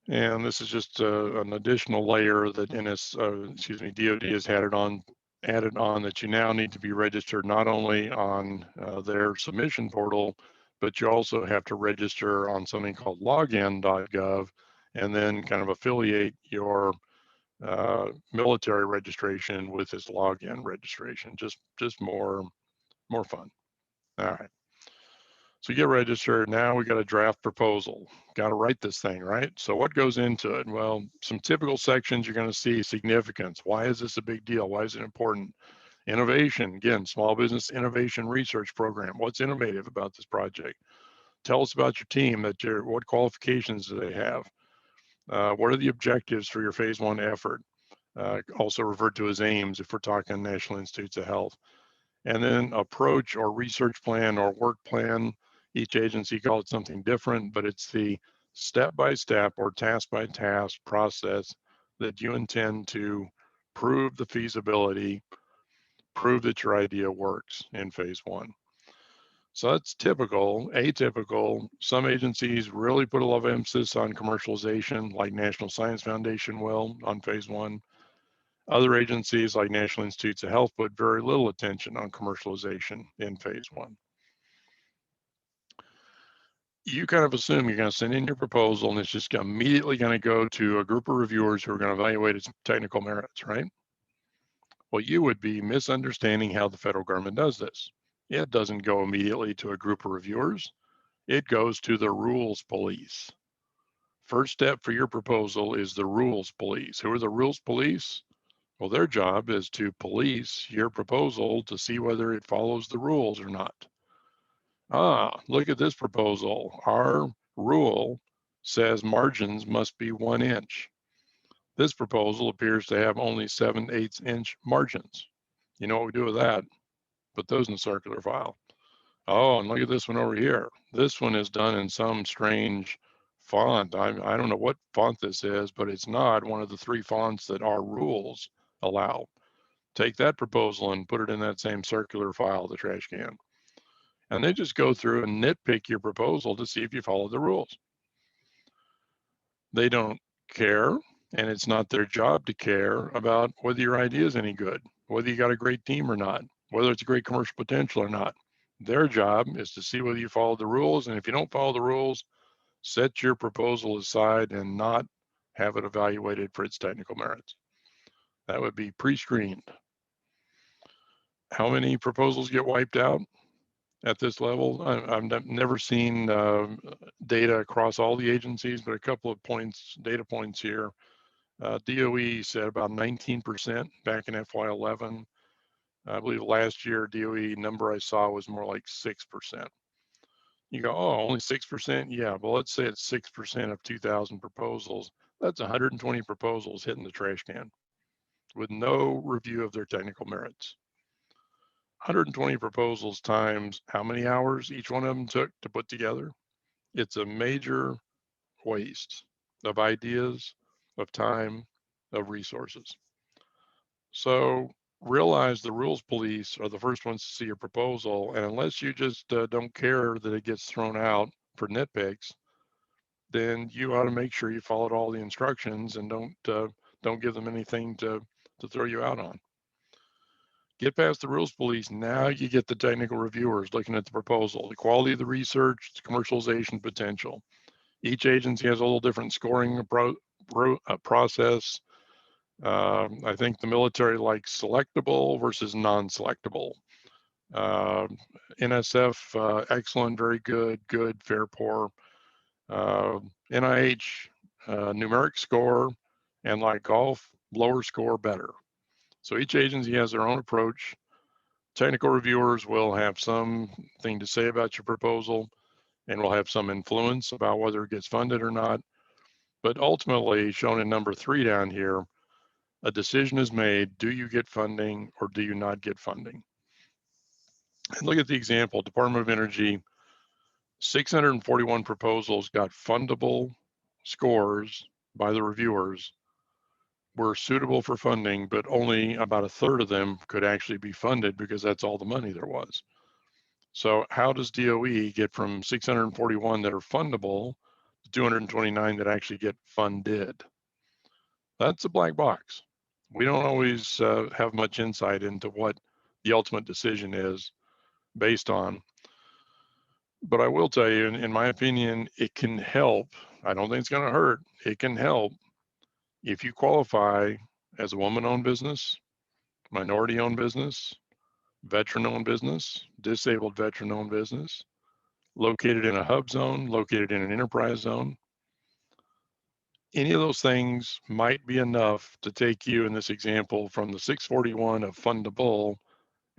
And this is just an additional layer that DoD has added on that you now need to be registered not only on their submission portal, but you also have to register on something called login.gov and then kind of affiliate your military registration with this login registration. Just more fun. All right. So get registered. Now we got a draft proposal. Got to write this thing, right? So what goes into it? Well, some typical sections you're going to see: significance. Why is this a big deal? Why is it important? Innovation. Again, small business innovation research program. What's innovative about this project? Tell us about your team. What qualifications do they have? What are the objectives for your phase 1 effort? Also referred to as aims if we're talking National Institutes of Health. And then approach or research plan or work plan. Each agency calls it something different, but it's the step-by-step or task-by-task process that you intend to prove the feasibility, prove that your idea works in phase 1. So that's typical. Atypical, some agencies really put a lot of emphasis on commercialization, like National Science Foundation will on phase 1. Other agencies like National Institutes of Health put very little attention on commercialization in phase 1. You kind of assume you're going to send in your proposal and it's just immediately going to go to a group of reviewers who are going to evaluate its technical merits, right? Well, you would be misunderstanding how the federal government does this. It doesn't go immediately to a group of reviewers. It goes to the rules police. First step for your proposal is the rules police. Who are the rules police? Well, their job is to police your proposal to see whether it follows the rules or not. Look at this proposal. Our rule says margins must be 1 inch. This proposal appears to have only 7/8 inch margins. You know what we do with that? Put those in the circular file. Oh, and look at this one over here. This one is done in some strange font. I don't know what font this is, but it's not one of the 3 fonts that our rules allow. Take that proposal and put it in that same circular file, the trash can. And they just go through and nitpick your proposal to see if you follow the rules. They don't care, and it's not their job to care about whether your idea is any good, whether you got a great team or not, whether it's a great commercial potential or not. Their job is to see whether you follow the rules, and if you don't follow the rules, set your proposal aside and not have it evaluated for its technical merits. That would be pre-screened. How many proposals get wiped out at this level? I've never seen data across all the agencies, but a couple of data points here. DOE said about 19% back in FY11. I believe last year DOE number I saw was more like 6%. You go, oh, only 6%? Yeah, well, let's say it's 6% of 2,000 proposals. That's 120 proposals hitting the trash can with no review of their technical merits. 120 proposals times how many hours each one of them took to put together? It's a major waste of ideas, of time, of resources. So realize the rules police are the first ones to see your proposal, and unless you just don't care that it gets thrown out for nitpicks, then you ought to make sure you followed all the instructions and don't give them anything to throw you out on. Get past the rules police. Now you get the technical reviewers looking at the proposal, the quality of the research, the commercialization potential. Each agency has a little different scoring process. I think the military likes selectable versus non-selectable. NSF, excellent, very good, good, fair, poor. NIH, numeric score, and like golf, lower score, better. So each agency has their own approach. Technical reviewers will have something to say about your proposal and will have some influence about whether it gets funded or not. But ultimately, shown in number 3 down here, a decision is made, do you get funding or do you not get funding? And look at the example, Department of Energy, 641 proposals got fundable scores by the reviewers, were suitable for funding, but only about 1/3 of them could actually be funded because that's all the money there was. So how does DOE get from 641 that are fundable to 229 that actually get funded? That's a black box. We don't always have much insight into what the ultimate decision is based on. But I will tell you, in my opinion, it can help. I don't think it's going to hurt. It can help if you qualify as a woman-owned business, minority-owned business, veteran-owned business, disabled veteran-owned business, located in a hub zone, located in an enterprise zone. Any of those things might be enough to take you in this example from the 641 of fundable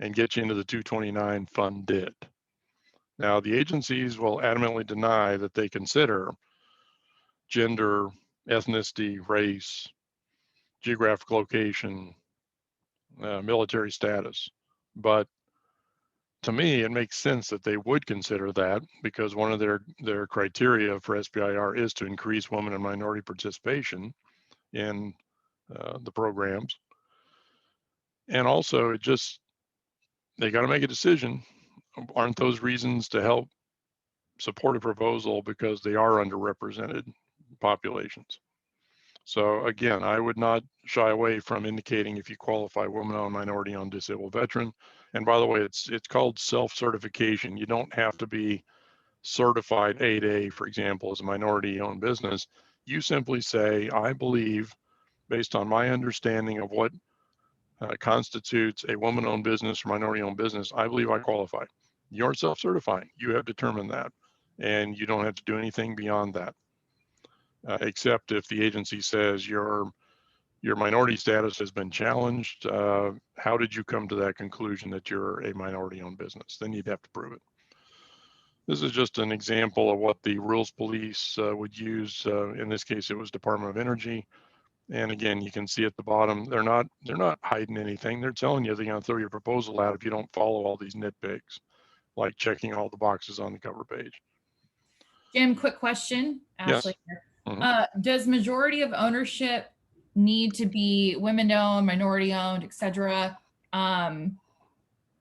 and get you into the 229 funded. Now, the agencies will adamantly deny that they consider gender, ethnicity, race, geographic location, military status. But to me, it makes sense that they would consider that because one of their criteria for SBIR is to increase women and minority participation in the programs. And also, they got to make a decision. Aren't those reasons to help support a proposal because they are underrepresented populations? So again, I would not shy away from indicating if you qualify woman-owned, minority-owned, disabled veteran. And by the way, it's called self-certification. You don't have to be certified 8A, for example, as a minority-owned business. You simply say, I believe, based on my understanding of what constitutes a woman-owned business or minority-owned business, I believe I qualify. You're self-certifying. You have determined that, and you don't have to do anything beyond that. Except if the agency says your minority status has been challenged, how did you come to that conclusion that you're a minority-owned business? Then you'd have to prove it. This is just an example of what the rules police would use. In this case, it was Department of Energy. And again, you can see at the bottom, they're not hiding anything. They're telling you they're going to throw your proposal out if you don't follow all these nitpicks, like checking all the boxes on the cover page. Jim, quick question. Yes. Ashley. Mm-hmm. Does majority of ownership need to be women-owned, minority-owned, et cetera?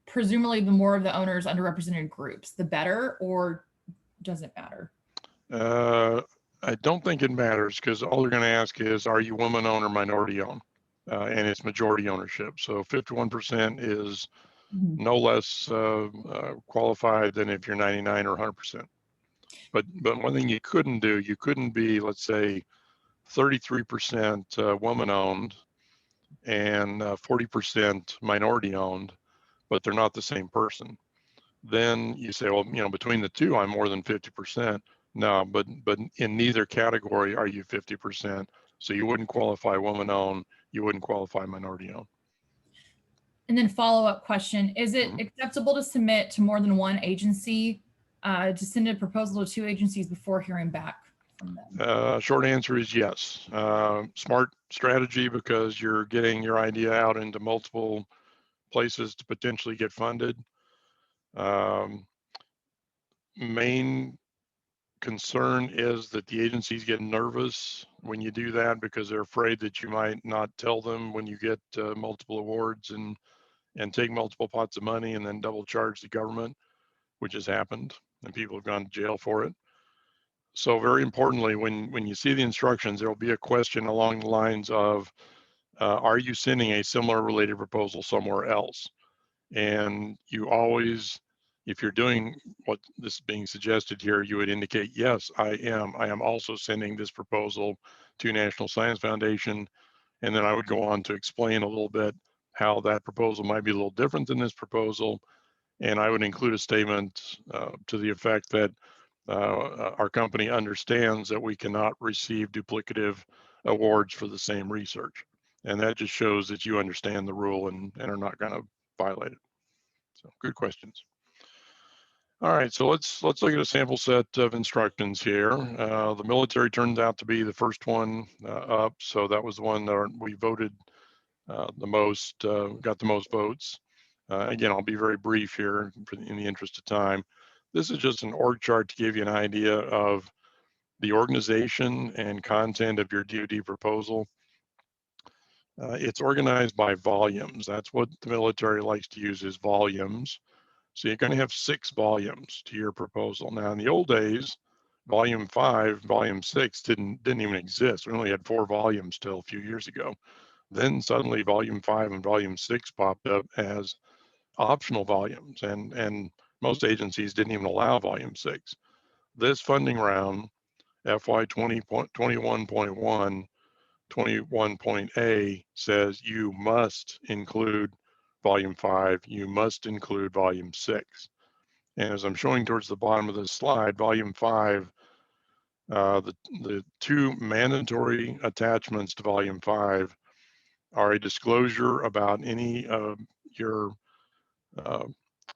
Presumably, the more of the owners underrepresented groups, the better, or does it matter? I don't think it matters, because all they're going to ask is, are you woman-owned or minority-owned? And it's majority ownership. So 51% is no less qualified than if you're 99 or 100%. But one thing you couldn't do, you couldn't be, let's say, 33% woman-owned and 40% minority-owned, but they're not the same person. Then you say, well, you know, between the two, I'm more than 50%. No, but in neither category are you 50%. So you wouldn't qualify woman-owned, you wouldn't qualify minority-owned. And then follow-up question, is it acceptable to submit to more than one agency, to send a proposal to 2 agencies before hearing back from them? Short answer is yes. Smart strategy, because you're getting your idea out into multiple places to potentially get funded. Main concern is that the agencies get nervous when you do that, because they're afraid that you might not tell them when you get multiple awards and take multiple pots of money and then double charge the government, which has happened, and people have gone to jail for it. So very importantly, when you see the instructions, there will be a question along the lines of, are you sending a similar related proposal somewhere else? And you always, if you're doing what this is being suggested here, you would indicate, yes, I am also sending this proposal to National Science Foundation. And then I would go on to explain a little bit how that proposal might be a little different than this proposal. And I would include a statement to the effect that our company understands that we cannot receive duplicative awards for the same research. And that just shows that you understand the rule and are not going to violate it. So good questions. All right, so let's look at a sample set of instructions here. The military turned out to be the first one up, so that was the one that we voted the most, got the most votes. Again, I'll be very brief here in the interest of time. This is just an org chart to give you an idea of the organization and content of your DoD proposal. It's organized by volumes. That's what the military likes to use, is volumes. So you're going to have 6 volumes to your proposal. Now, in the old days, volume 5, volume 6 didn't even exist. We only had 4 volumes till a few years ago. Then suddenly volume 5 and volume 6 popped up as optional volumes, and most agencies didn't even allow volume 6. This funding round, FY 2021.1, 21.A, says you must include volume 5, you must include volume 6. And as I'm showing towards the bottom of this slide, volume 5, the 2 mandatory attachments to volume 5 are a disclosure about any of your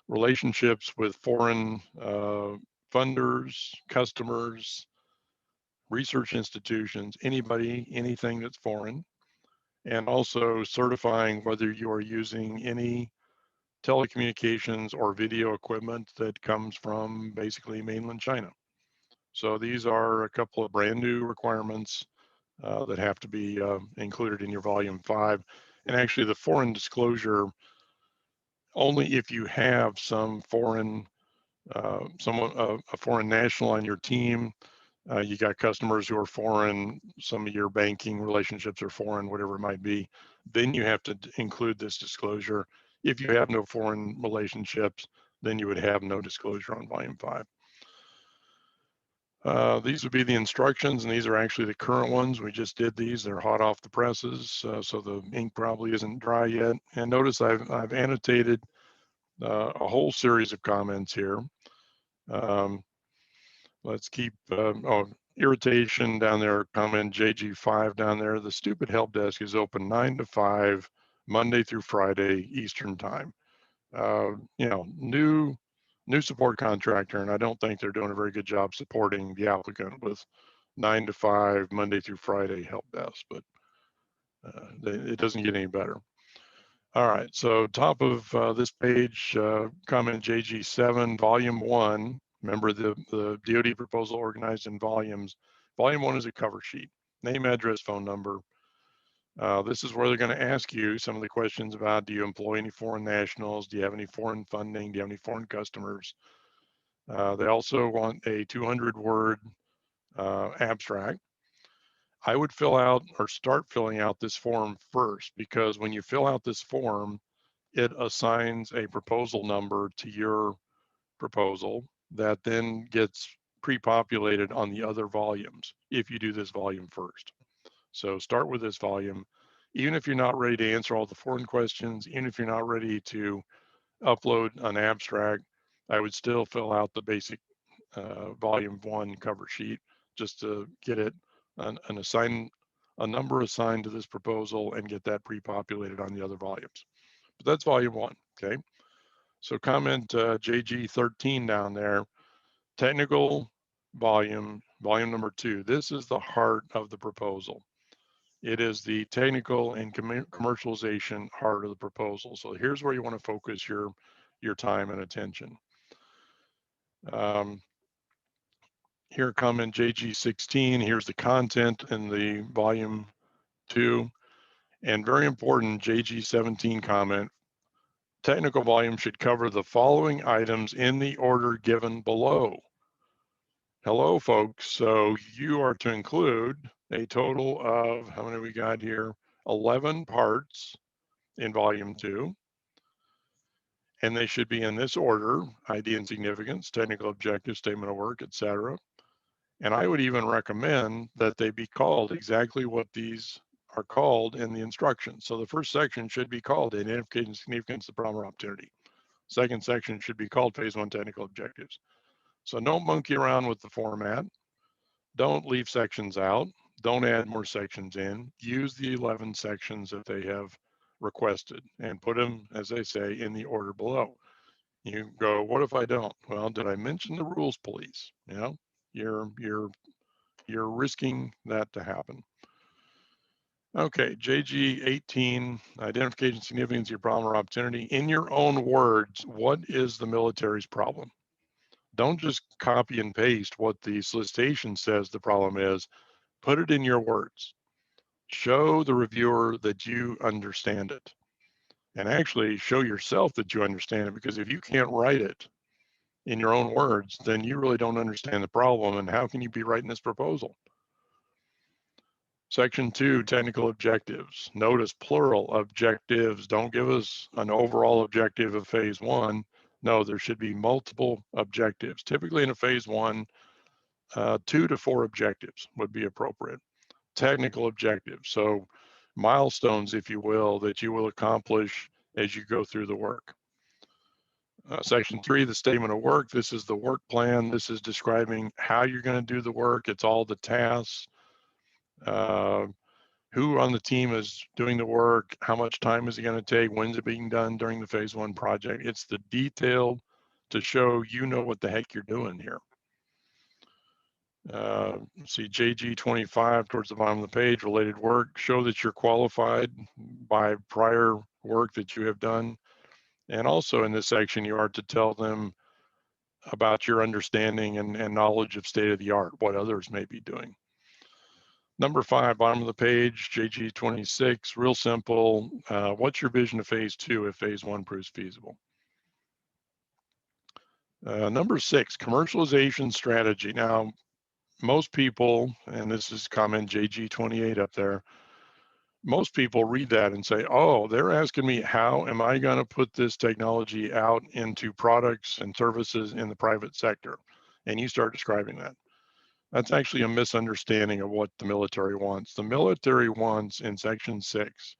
relationships with foreign funders, customers, research institutions, anybody, anything that's foreign, and also certifying whether you are using any telecommunications or video equipment that comes from basically mainland China. So these are a couple of brand new requirements that have to be included in your volume 5. And actually the foreign disclosure, only if you have some foreign, a foreign national on your team, you got customers who are foreign, some of your banking relationships are foreign, whatever it might be, then you have to include this disclosure. If you have no foreign relationships, then you would have no disclosure on volume 5. These would be the instructions, and these are actually the current ones. We just did these. They're hot off the presses, so the ink probably isn't dry yet. And notice I've annotated a whole series of comments here. Let's keep, irritation down there, comment JG5 down there. The stupid help desk is open 9 to 5, Monday through Friday, Eastern time. You know, new new support contractor, and I don't think they're doing a very good job supporting the applicant with 9 to 5, Monday through Friday help desk, but it doesn't get any better. All right, so top of this page, comment JG7, volume 1. Remember the DoD proposal organized in volumes. Volume 1 is a cover sheet, name, address, phone number. This is where they're going to ask you some of the questions about, do you employ any foreign nationals? Do you have any foreign funding? Do you have any foreign customers? They also want a 200-word abstract. I would fill out or start filling out this form first, because when you fill out this form, it assigns a proposal number to your proposal that then gets pre-populated on the other volumes if you do this volume first. So start with this volume. Even if you're not ready to answer all the foreign questions, even if you're not ready to upload an abstract, I would still fill out the basic volume 1 cover sheet just to get it a number assigned to this proposal and get that pre-populated on the other volumes. But that's volume 1, okay? So comment JG13 down there, technical volume number 2. This is the heart of the proposal. It is the technical and commercialization heart of the proposal. So here's where you want to focus your time and attention. Here comment JG16, here's the content in the volume 2. And very important, JG17 comment, technical volume should cover the following items in the order given below. Hello, folks. So you are to include a total of, how many we got here? 11 parts in volume 2. And they should be in this order: ID and significance, technical objective, statement of work, etc. And I would even recommend that they be called exactly what these are called in the instructions. So the first section should be called identification significance, the problem or opportunity. Second section should be called phase 1 technical objectives. So don't monkey around with the format. Don't leave sections out. Don't add more sections in. Use the 11 sections that they have requested and put them, as they say, in the order below. You go, what if I don't? Well, did I mention the rules, police? You know, you're risking that to happen. Okay, JG 18, identification significance of your problem or opportunity. In your own words, what is the military's problem? Don't just copy and paste what the solicitation says the problem is. Put it in your words. Show the reviewer that you understand it. And actually show yourself that you understand it, because if you can't write it in your own words, then you really don't understand the problem, and how can you be writing this proposal? Section 2, technical objectives. Notice plural objectives. Don't give us an overall objective of phase 1. No, there should be multiple objectives. Typically in a phase 1, 2 to 4 objectives would be appropriate. Technical objectives, so milestones, if you will, that you will accomplish as you go through the work. Section 3, the statement of work. This is the work plan. This is describing how you're going to do the work. It's all the tasks, who on the team is doing the work, how much time is it going to take, when's it being done during the phase 1 project. It's the detail to show you know what the heck you're doing here. See JG 25 towards the bottom of the page, related work. Show that you're qualified by prior work that you have done. And also in this section, you are to tell them about your understanding and knowledge of state of the art, what others may be doing. Number 5, bottom of the page, JG 26, real simple. What's your vision of phase 2 if phase 1 proves feasible? Number 6, commercialization strategy. Now, most people, and this is comment JG 28 up there, most people read that and say, oh, they're asking me, how am I going to put this technology out into products and services in the private sector? And you start describing that. That's actually a misunderstanding of what the military wants. The military wants in section 6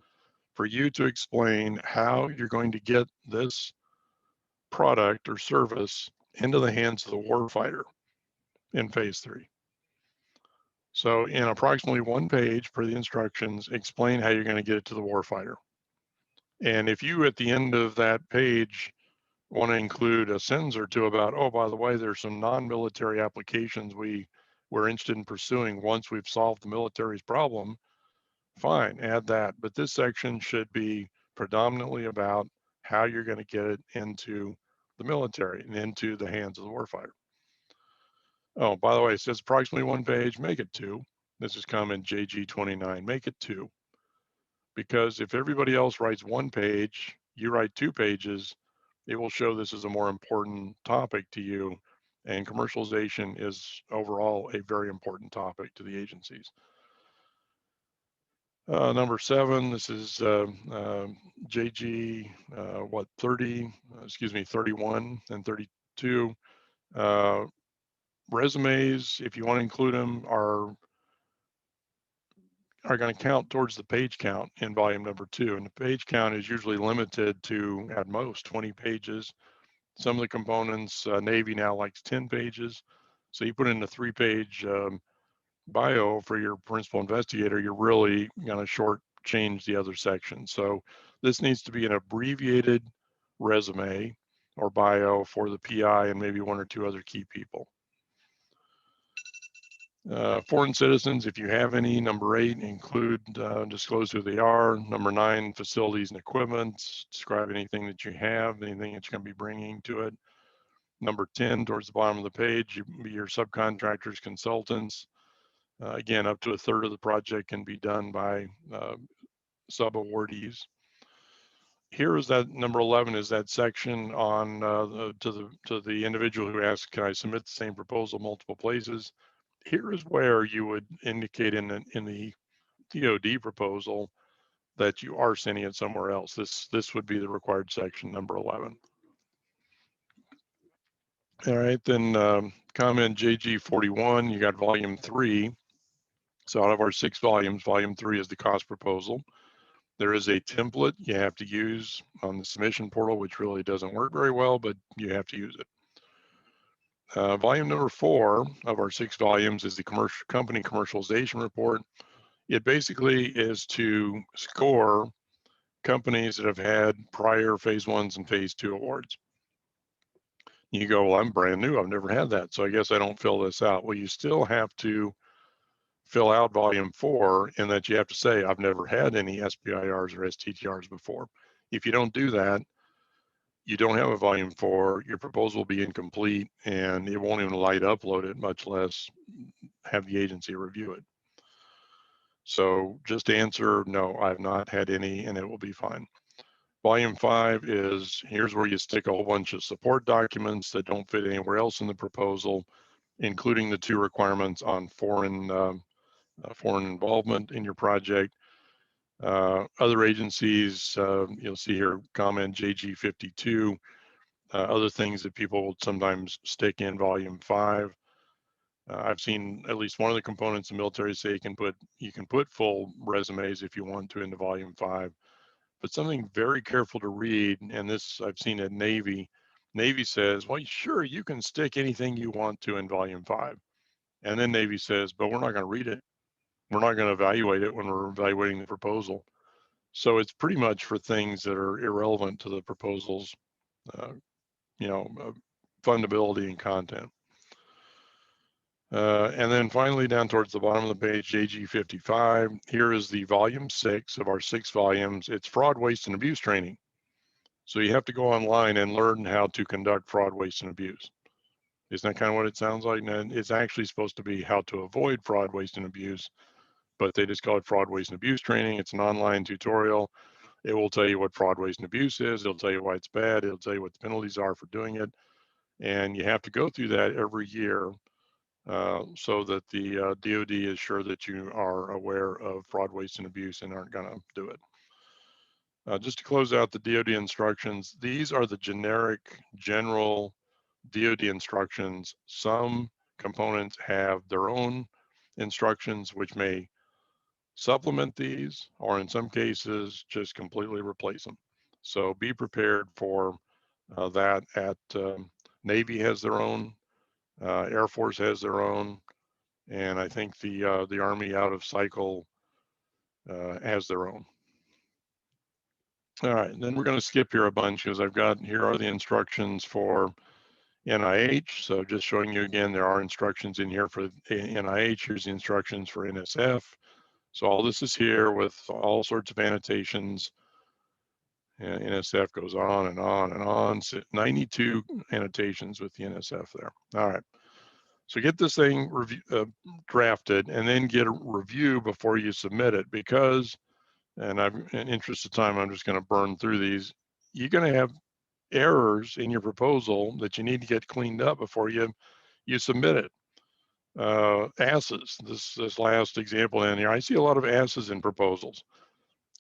for you to explain how you're going to get this product or service into the hands of the warfighter in phase 3. So in approximately 1 page per the instructions, explain how you're going to get it to the warfighter. And if you at the end of that page want to include a sentence or two about, oh, by the way, there's some non-military applications we're interested in pursuing once we've solved the military's problem, fine, add that. But this section should be predominantly about how you're going to get it into the military and into the hands of the warfighter. Oh, by the way, it says approximately 1 page, make it 2. This is comment JG29, make it 2. Because if everybody else writes 1 page, you write 2 pages, it will show this is a more important topic to you. And commercialization is overall a very important topic to the agencies. Number 7, this is JG, 31 and 32. Resumes, if you want to include them, are going to count towards the page count in volume number 2. And the page count is usually limited to, at most, 20 pages. Some of the components, Navy now likes 10 pages. So you put in a 3-page bio for your principal investigator, you're really going to shortchange the other sections. So this needs to be an abbreviated resume or bio for the PI and maybe 1 or 2 other key people. Foreign citizens, if you have any. Number 8, include, disclose who they are. Number 9, facilities and equipment, describe anything that you have, anything that you're going to be bringing to it. Number 10, towards the bottom of the page, your subcontractors, consultants. Again, up to 1/3 of the project can be done by sub-awardees. Here is that number 11 is that section on to the individual who asks, can I submit the same proposal multiple places? Here is where you would indicate in the DoD proposal that you are sending it somewhere else. This would be the required section, number 11. All right, then comment JG41, you got volume 3. So out of our 6 volumes, volume 3 is the cost proposal. There is a template you have to use on the submission portal, which really doesn't work very well, but you have to use it. Volume number 4 of our 6 volumes is the company commercialization report. It basically is to score companies that have had prior phase 1s and phase 2 awards. You go, well, I'm brand new, I've never had that, so I guess I don't fill this out. Well, you still have to fill out volume 4 in that you have to say, I've never had any SBIRs or STTRs before. If you don't do that, you don't have a volume 4, your proposal will be incomplete and it won't even light upload it, much less have the agency review it. So just answer, no, I've not had any, and it will be fine. Volume 5 is, here's where you stick a whole bunch of support documents that don't fit anywhere else in the proposal, including the 2 requirements on foreign involvement in your project. Other agencies, you'll see here, comment JG52, other things that people will sometimes stick in volume 5. I've seen at least one of the components in the military say you can put full resumes if you want to into volume 5, but something very careful to read, and this I've seen at Navy. Navy says, well, sure, you can stick anything you want to in volume 5. And then Navy says, but we're not going to read it. We're not going to evaluate it when we're evaluating the proposal. So it's pretty much for things that are irrelevant to the proposal's, fundability and content. And then finally, down towards the bottom of the page, JG55, here is the volume 6 of our 6 volumes. It's fraud, waste, and abuse training. So you have to go online and learn how to conduct fraud, waste, and abuse. Isn't that kind of what it sounds like? And it's actually supposed to be how to avoid fraud, waste, and abuse, but they just call it fraud, waste, and abuse training. It's an online tutorial. It will tell you what fraud, waste, and abuse is. It'll tell you why it's bad. It'll tell you what the penalties are for doing it. And you have to go through that every year so that the DoD is sure that you are aware of fraud, waste, and abuse and aren't going to do it. Just to close out the DoD instructions, these are the general DoD instructions. Some components have their own instructions, which may supplement these, or in some cases, just completely replace them. So be prepared for that. Navy has their own, Air Force has their own, and I think the Army out of cycle has their own. All right, and then we're going to skip here a bunch because here are the instructions for NIH. So just showing you again, there are instructions in here for NIH. Here's the instructions for NSF. So all this is here with all sorts of annotations. And NSF goes on and on and on. So 92 annotations with the NSF there. All right. So get this thing drafted and then get a review before you submit it, because, and in interest of time, I'm just going to burn through these. You're going to have errors in your proposal that you need to get cleaned up before you submit it. Asses, this last example in here, I see a lot of asses in proposals.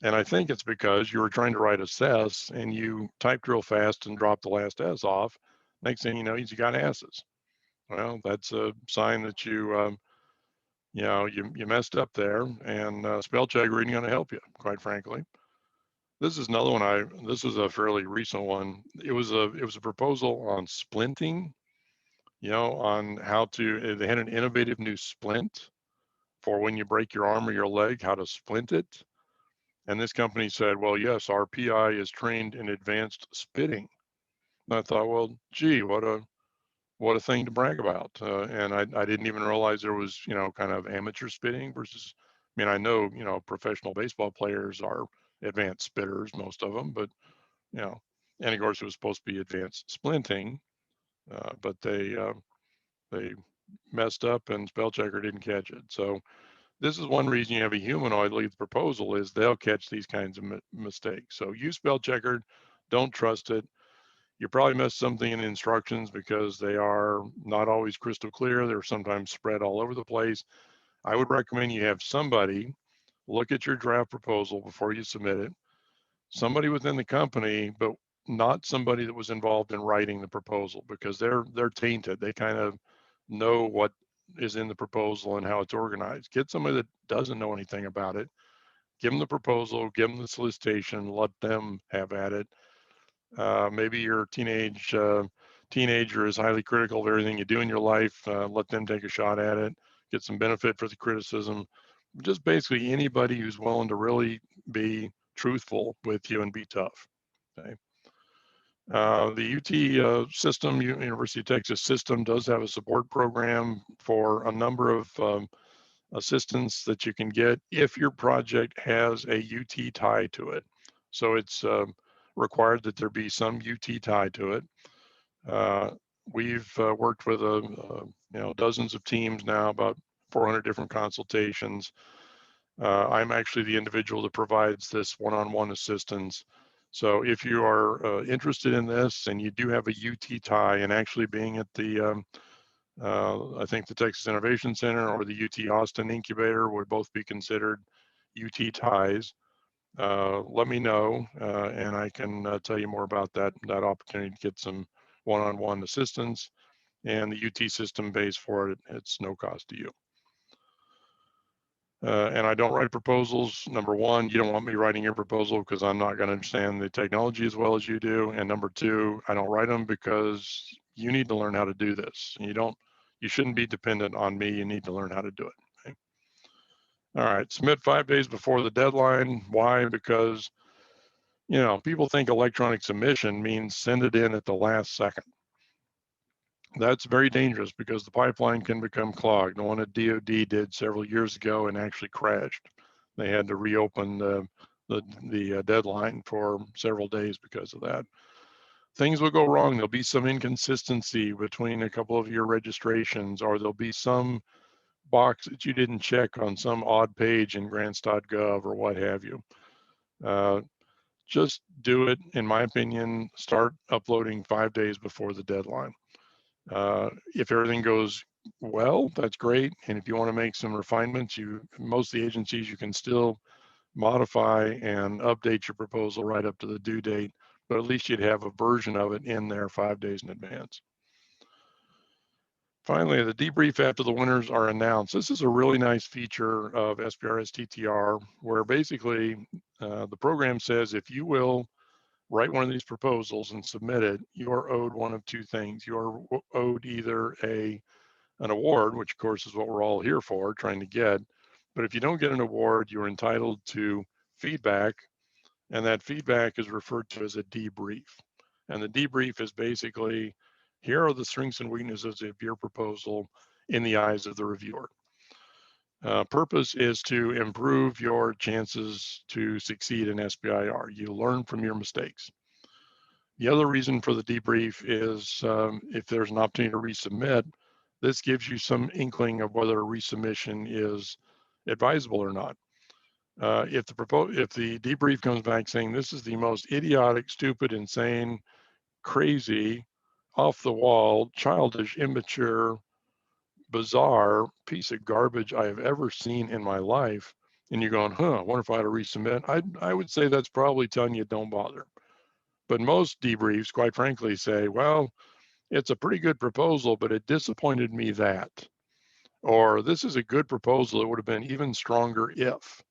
And I think it's because you were trying to write assess and you typed real fast and dropped the last S off. Next thing you know, you got asses. Well, that's a sign that you messed up there, and spell checker isn't going to help you, quite frankly. This is another one. This was a fairly recent one. It was a proposal on splinting, on how to. They had an innovative new splint for when you break your arm or your leg, how to splint it. And this company said, well, yes, our PI is trained in advanced spitting. And I thought, well, gee, what a thing to brag about. And I didn't even realize there was, kind of amateur spitting versus, I know, professional baseball players are advanced spitters, most of them, but, and of course it was supposed to be advanced splinting, but they messed up and spell checker didn't catch it. So this is one reason you have a humanoid lead the proposal, is they'll catch these kinds of mistakes. So use spell checker, don't trust it. You probably missed something in the instructions because they are not always crystal clear. They're sometimes spread all over the place. I would recommend you have somebody look at your draft proposal before you submit it. Somebody within the company, but not somebody that was involved in writing the proposal, because they're tainted. They kind of know what is in the proposal and how it's organized. Get somebody that doesn't know anything about it. Give them the proposal, give them the solicitation, let them have at it. Maybe your teenager is highly critical of everything you do in your life. Let them take a shot at it, get some benefit for the criticism. Just basically anybody who's willing to really be truthful with you and be tough. Okay. The UT system, University of Texas system, does have a support program for a number of assistance that you can get if your project has a UT tie to it. So it's required that there be some UT tie to it. We've worked with dozens of teams now, about 400 different consultations. I'm actually the individual that provides this one-on-one assistance. So if you are interested in this and you do have a UT tie, and actually being at the I think the Texas Innovation Center or the UT Austin Incubator would both be considered UT ties. Let me know, and I can tell you more about that opportunity to get some one-on-one assistance. And the UT system pays for it. It's no cost to you. And I don't write proposals. Number one, you don't want me writing your proposal because I'm not going to understand the technology as well as you do. And number two, I don't write them because you need to learn how to do this. You shouldn't be dependent on me. You need to learn how to do it. Okay? All right, submit 5 days before the deadline. Why? Because, people think electronic submission means send it in at the last second. That's very dangerous because the pipeline can become clogged. The one at DOD did several years ago and actually crashed. They had to reopen the deadline for several days because of that. Things will go wrong. There'll be some inconsistency between a couple of your registrations, or there'll be some box that you didn't check on some odd page in grants.gov or what have you. Just do it, in my opinion, start uploading 5 days before the deadline. If everything goes well, that's great. And if you want to make some refinements, most of the agencies, you can still modify and update your proposal right up to the due date, but at least you'd have a version of it in there 5 days in advance. Finally, the debrief after the winners are announced. This is a really nice feature of SBIR STTR, where basically the program says if you will write one of these proposals and submit it, you are owed one of two things. You are owed either an award, which of course is what we're all here for, trying to get. But if you don't get an award, you're entitled to feedback And that feedback is referred to as a debrief. And the debrief is basically, here are the strengths and weaknesses of your proposal in the eyes of the reviewer. Purpose is to improve your chances to succeed in SBIR. You learn from your mistakes. The other reason for the debrief is if there's an opportunity to resubmit, this gives you some inkling of whether a resubmission is advisable or not. If the debrief comes back saying this is the most idiotic, stupid, insane, crazy, off the wall, childish, immature, bizarre piece of garbage I have ever seen in my life, and you're going, I wonder if I ought to resubmit, I would say that's probably telling you don't bother. But most debriefs, quite frankly, say, well, it's a pretty good proposal, but it disappointed me that. Or this is a good proposal, it would have been even stronger if.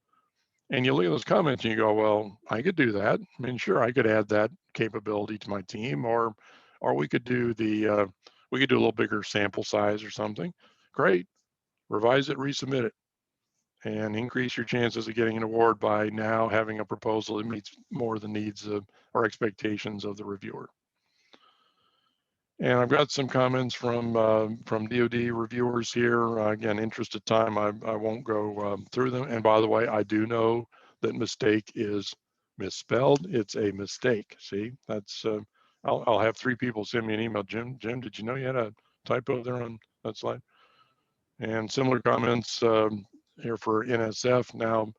And you look at those comments and you go, well, I could do that. I mean, sure, I could add that capability to my team, or we could do we could do a little bigger sample size or something. Great, revise it, resubmit it, and increase your chances of getting an award by now having a proposal that meets more the needs of or expectations of the reviewer. And I've got some comments from DoD reviewers here. Again, interest of time, I won't go through them. And by the way, I do know that mistake is misspelled. It's a mistake. See, that's I'll have 3 people send me an email. Jim, did you know you had a typo there on that slide? And similar comments here for NSF. Now,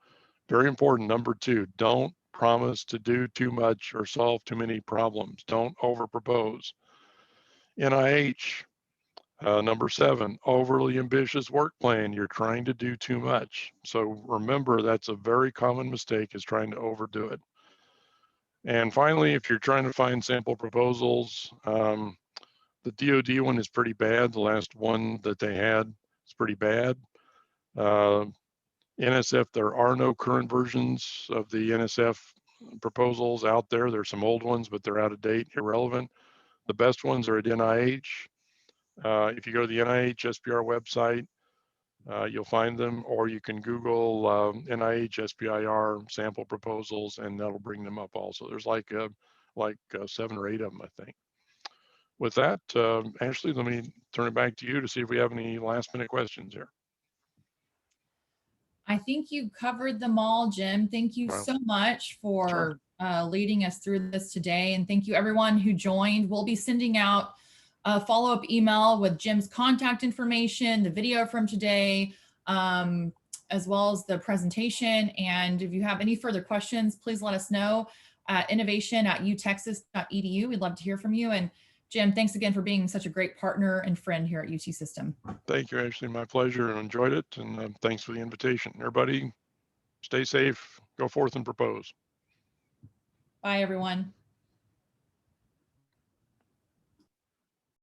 very important. Number 2, don't promise to do too much or solve too many problems. Don't overpropose. NIH, number 7, overly ambitious work plan. You're trying to do too much. So remember, that's a very common mistake, is trying to overdo it. And finally, if you're trying to find sample proposals, the DoD one is pretty bad. The last one that they had is pretty bad. NSF, there are no current versions of the NSF proposals out there. There's some old ones, but they're out of date, irrelevant. The best ones are at NIH. If you go to the NIH SBIR website, you'll find them, or you can Google NIH SBIR sample proposals, and that'll bring them up also. There's like 7 or 8 of them, I think. With that, Ashley, let me turn it back to you to see if we have any last minute questions here. I think you covered them all, Jim. Thank you so much for leading us through this today. And thank you everyone who joined. We'll be sending out a follow-up email with Jim's contact information, the video from today, as well as the presentation. And if you have any further questions, please let us know at innovation@utexas.edu. We'd love to hear from you. And Jim, thanks again for being such a great partner and friend here at UT System. Thank you, Ashley. My pleasure, and enjoyed it. And thanks for the invitation. Everybody, stay safe, go forth and propose. Bye, everyone.